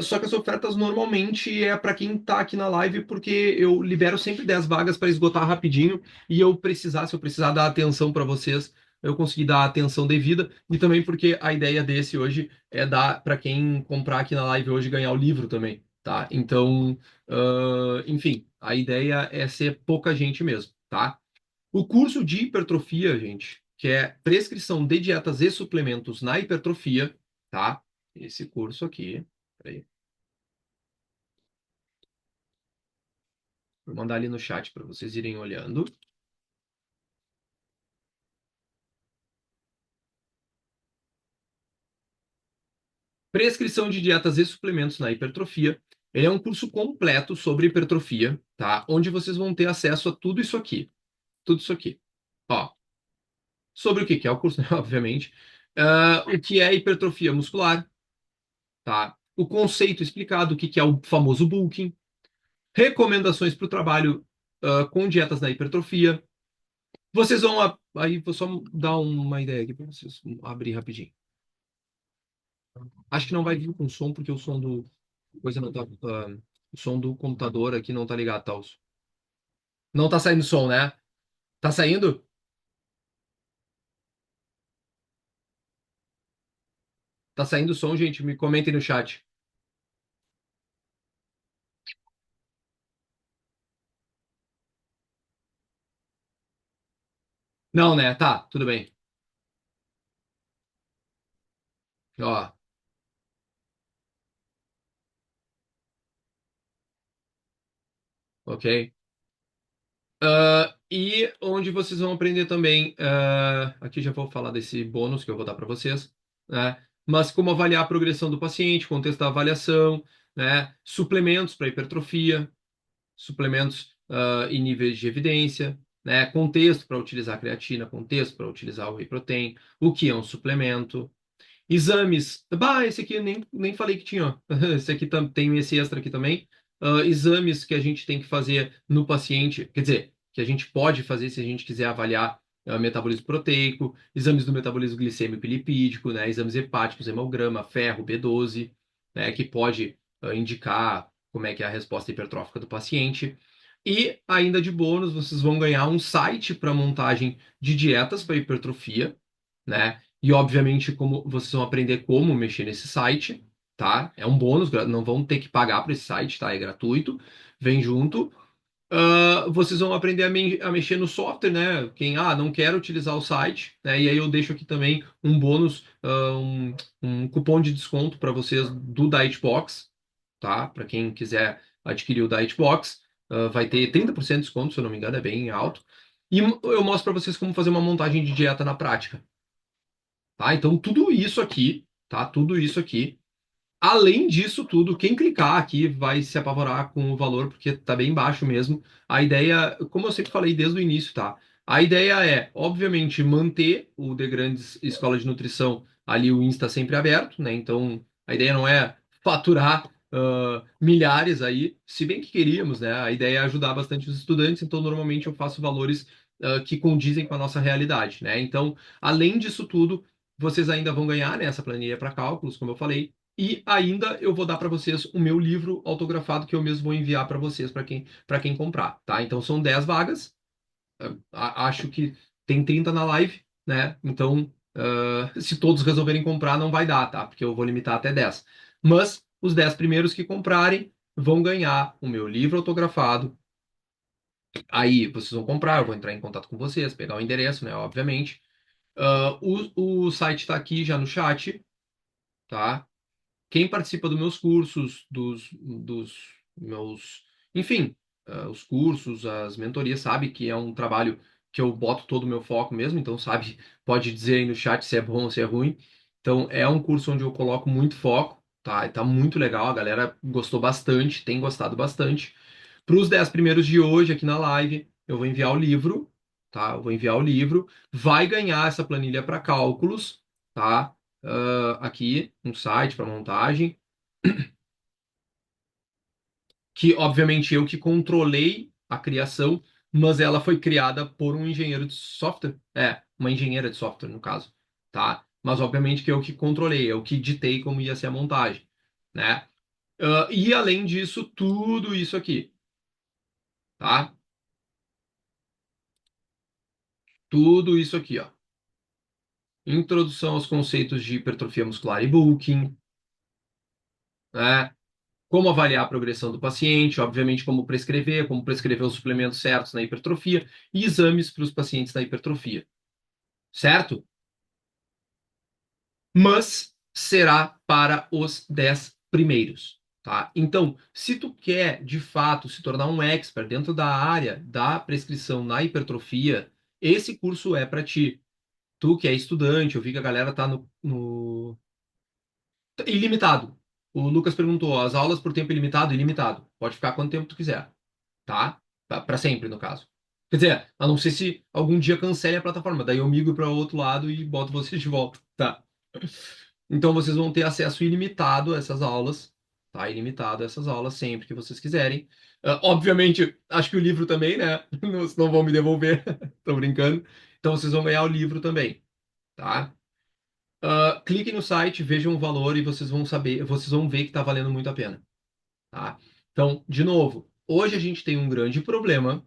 Só que as ofertas normalmente é para quem tá aqui na live, porque eu libero sempre 10 vagas para esgotar rapidinho e se eu precisar dar atenção para vocês, eu conseguir dar a atenção devida. E também porque a ideia desse hoje é dar para quem comprar aqui na live hoje ganhar o livro também, tá? Então, enfim, a ideia é ser pouca gente mesmo, tá? O curso de hipertrofia, gente, que é prescrição de dietas e suplementos na hipertrofia, tá? Esse curso aqui, peraí, vou mandar ali no chat para vocês irem olhando. Prescrição de dietas e suplementos na hipertrofia. Ele é um curso completo sobre hipertrofia, tá? Onde vocês vão ter acesso a tudo isso aqui. Tudo isso aqui. Ó, sobre o que é o curso, né? Obviamente. O que é hipertrofia muscular, tá? O conceito explicado, o que é o famoso bulking, recomendações para o trabalho com dietas na hipertrofia. Vocês vão. Aí vou só dar uma ideia aqui para vocês abrir rapidinho. Acho que não vai vir com som, porque o som do. Coisa não tá, o som do computador aqui não tá ligado, tá? Não tá saindo som, né? Tá saindo? Tá saindo som, gente? Me comentem no chat. Não, né? Tá, tudo bem. Ó, ok. E onde vocês vão aprender também, aqui já vou falar desse bônus que eu vou dar para vocês, né? Mas como avaliar a progressão do paciente, contexto da avaliação, né? Suplementos para hipertrofia, suplementos e níveis de evidência, né? Contexto para utilizar creatina, contexto para utilizar o whey protein, o que é um suplemento, exames. Bah, esse aqui eu nem falei que tinha. Ó. Esse aqui tem esse extra aqui também. Exames que a gente tem que fazer no paciente, quer dizer, que a gente pode fazer se a gente quiser avaliar metabolismo proteico, exames do metabolismo glicêmico e lipídico, né? Exames hepáticos, hemograma, ferro, B12, né? Que pode indicar como é que é a resposta hipertrófica do paciente. E ainda de bônus, vocês vão ganhar um site para montagem de dietas para hipertrofia, né? E obviamente como vocês vão aprender como mexer nesse site, tá? É um bônus, não vão ter que pagar para esse site, tá? É gratuito, vem junto. Vocês vão aprender a mexer no software, né? Quem não quer utilizar o site, né? E aí eu deixo aqui também um bônus, um cupom de desconto para vocês do Dietbox, tá? Para quem quiser adquirir o Dietbox, vai ter 30% de desconto, se eu não me engano, é bem alto. E eu mostro para vocês como fazer uma montagem de dieta na prática. Tá? Então, tudo isso aqui, tá? Tudo isso aqui. Além disso tudo, quem clicar aqui vai se apavorar com o valor, porque tá bem baixo mesmo. A ideia, como eu sempre falei desde o início, tá? A ideia é, obviamente, manter o The Grandes Escola de Nutrição ali, o Insta sempre aberto, né? Então, a ideia não é faturar milhares aí, se bem que queríamos, né? A ideia é ajudar bastante os estudantes, então normalmente eu faço valores que condizem com a nossa realidade, né? Então, além disso tudo, vocês ainda vão ganhar, né, essa planilha para cálculos, como eu falei, e ainda eu vou dar para vocês o meu livro autografado que eu mesmo vou enviar para vocês, para quem comprar, tá? Então são 10 vagas. Acho que tem 30 na live, né? Então, se todos resolverem comprar, não vai dar, tá? Porque eu vou limitar até 10. Mas os 10 primeiros que comprarem vão ganhar o meu livro autografado. Aí vocês vão comprar, eu vou entrar em contato com vocês, pegar o endereço, né? Obviamente. O site está aqui já no chat, tá? Quem participa dos meus cursos, dos meus, enfim, os cursos, as mentorias, sabe que é um trabalho que eu boto todo o meu foco mesmo, então sabe, pode dizer aí no chat se é bom ou se é ruim. Então é um curso onde eu coloco muito foco, tá? E tá muito legal, a galera gostou bastante, tem gostado bastante. Para os 10 primeiros de hoje aqui na live, eu vou enviar o livro, tá? Eu vou enviar o livro, vai ganhar essa planilha para cálculos, tá? aqui um site para montagem, que obviamente eu que controlei a criação, mas ela foi criada por um engenheiro de software, uma engenheira de software no caso, tá? Mas obviamente que eu que controlei, eu que ditei como ia ser a montagem, né? E além disso, tudo isso aqui, tá? Tudo isso aqui, ó. Introdução aos conceitos de hipertrofia muscular e bulking, né? Como avaliar a progressão do paciente, obviamente como prescrever os suplementos certos na hipertrofia e exames para os pacientes na hipertrofia, certo? Mas será para os 10 primeiros, tá? Então, se tu quer de fato se tornar um expert dentro da área da prescrição na hipertrofia, esse curso é para ti. Tu que é estudante, eu vi que a galera tá no ilimitado. O Lucas perguntou, as aulas por tempo ilimitado? Ilimitado. Pode ficar quanto tempo tu quiser, tá? Para sempre, no caso. Quer dizer, a não ser se algum dia cancele a plataforma, daí eu migro para o outro lado e boto vocês de volta, tá? Então vocês vão ter acesso ilimitado a essas aulas, tá? Ilimitado a essas aulas sempre que vocês quiserem. Obviamente, acho que o livro também, né? Não vão me devolver, tô brincando. Então vocês vão ganhar o livro também, tá? Cliquem no site, vejam o valor e vocês vão saber, vocês vão ver que está valendo muito a pena, tá? Então, de novo, hoje a gente tem um grande problema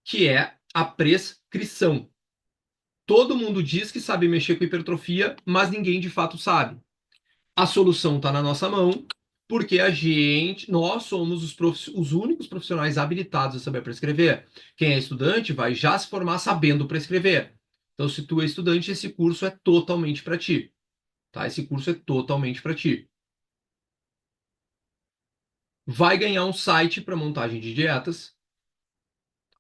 que é a prescrição. Todo mundo diz que sabe mexer com hipertrofia, mas ninguém de fato sabe. A solução está na nossa mão, porque nós somos os únicos profissionais habilitados a saber prescrever. Quem é estudante vai já se formar sabendo prescrever. Então, se tu é estudante, esse curso é totalmente para ti, tá? Esse curso é totalmente para ti. Vai ganhar um site para montagem de dietas,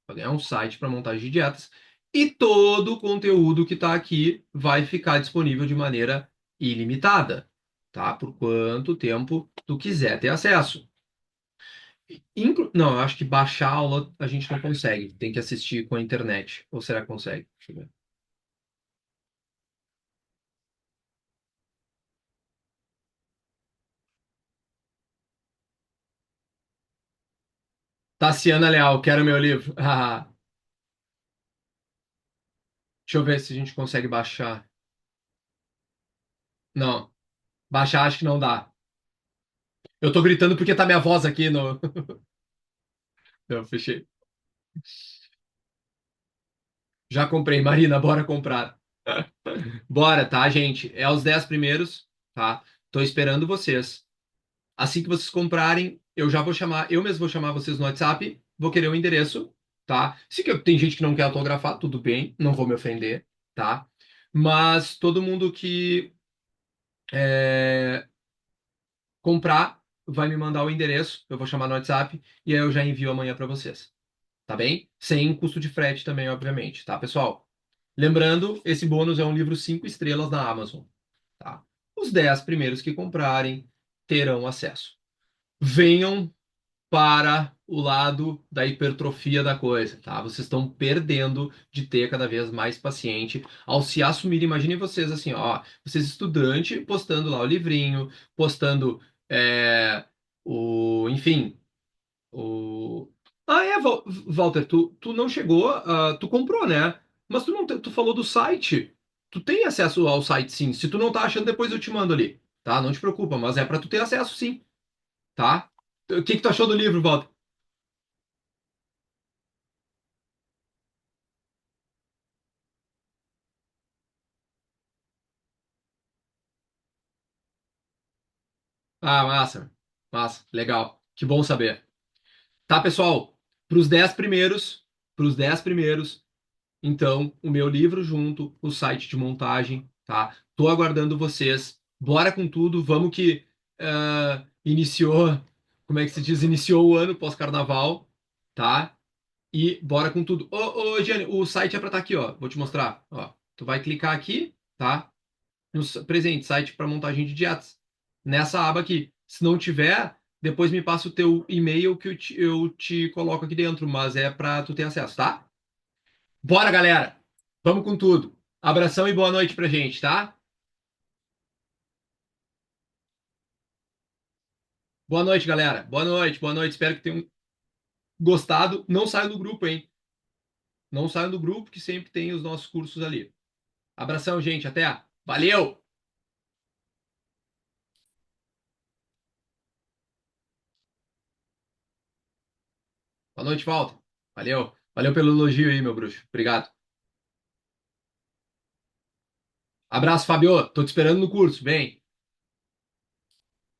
vai ganhar um site para montagem de dietas, e todo o conteúdo que está aqui vai ficar disponível de maneira ilimitada, tá? Por quanto tempo tu quiser ter acesso. Não, eu acho que baixar a aula a gente não consegue, tem que assistir com a internet. Ou será que consegue? Deixa eu ver. Tassiana Leal, quero meu livro. Ah, deixa eu ver se a gente consegue baixar. Não, baixar acho que não dá. Eu tô gritando porque tá minha voz aqui no. Eu fechei. Já comprei, Marina, bora comprar. Bora, tá, gente? É os 10 primeiros, tá? Tô esperando vocês. Assim que vocês comprarem, eu já vou chamar, eu mesmo vou chamar vocês no WhatsApp, vou querer o endereço, tá? Se que tem gente que não quer autografar, tudo bem, não vou me ofender, tá? Mas todo mundo que é, comprar vai me mandar o endereço, eu vou chamar no WhatsApp e aí eu já envio amanhã para vocês, tá bem? Sem custo de frete também, obviamente, tá, pessoal? Lembrando, esse bônus é um livro 5 estrelas na Amazon, tá? Os 10 primeiros que comprarem terão acesso. Venham para o lado da hipertrofia da coisa, tá? Vocês estão perdendo de ter cada vez mais paciente ao se assumir. Imaginem vocês assim, ó, vocês estudante postando lá o livrinho, postando enfim, o Walter, tu não chegou, tu comprou, né? Mas tu não, tu falou do site. Tu tem acesso ao site, sim. Se tu não tá achando, depois eu te mando ali, tá? Não te preocupa, mas é para tu ter acesso, sim, tá? O que que tu achou do livro, Walter? Ah, massa. Massa. Legal. Que bom saber. Tá, pessoal? Para os 10 primeiros, para os 10 primeiros, então, o meu livro junto, o site de montagem, tá? Tô aguardando vocês. Bora com tudo. Vamos que iniciou, como é que se diz? Iniciou o ano pós-carnaval, tá? E bora com tudo. Ô, Gianni, o site é para estar aqui, ó. Vou te mostrar. Ó, tu vai clicar aqui, tá? No presente, site para montagem de dietas. Nessa aba aqui. Se não tiver, depois me passa o teu e-mail que eu te coloco aqui dentro, mas é para tu ter acesso, tá? Bora, galera! Vamos com tudo. Abração e boa noite pra gente, tá? Boa noite, galera. Boa noite, boa noite. Espero que tenham gostado. Não saiam do grupo, hein? Não saiam do grupo, que sempre tem os nossos cursos ali. Abração, gente. Até. Valeu! Boa noite, Walter. Valeu. Valeu pelo elogio aí, meu bruxo. Obrigado. Abraço, Fabio. Tô te esperando no curso. Vem.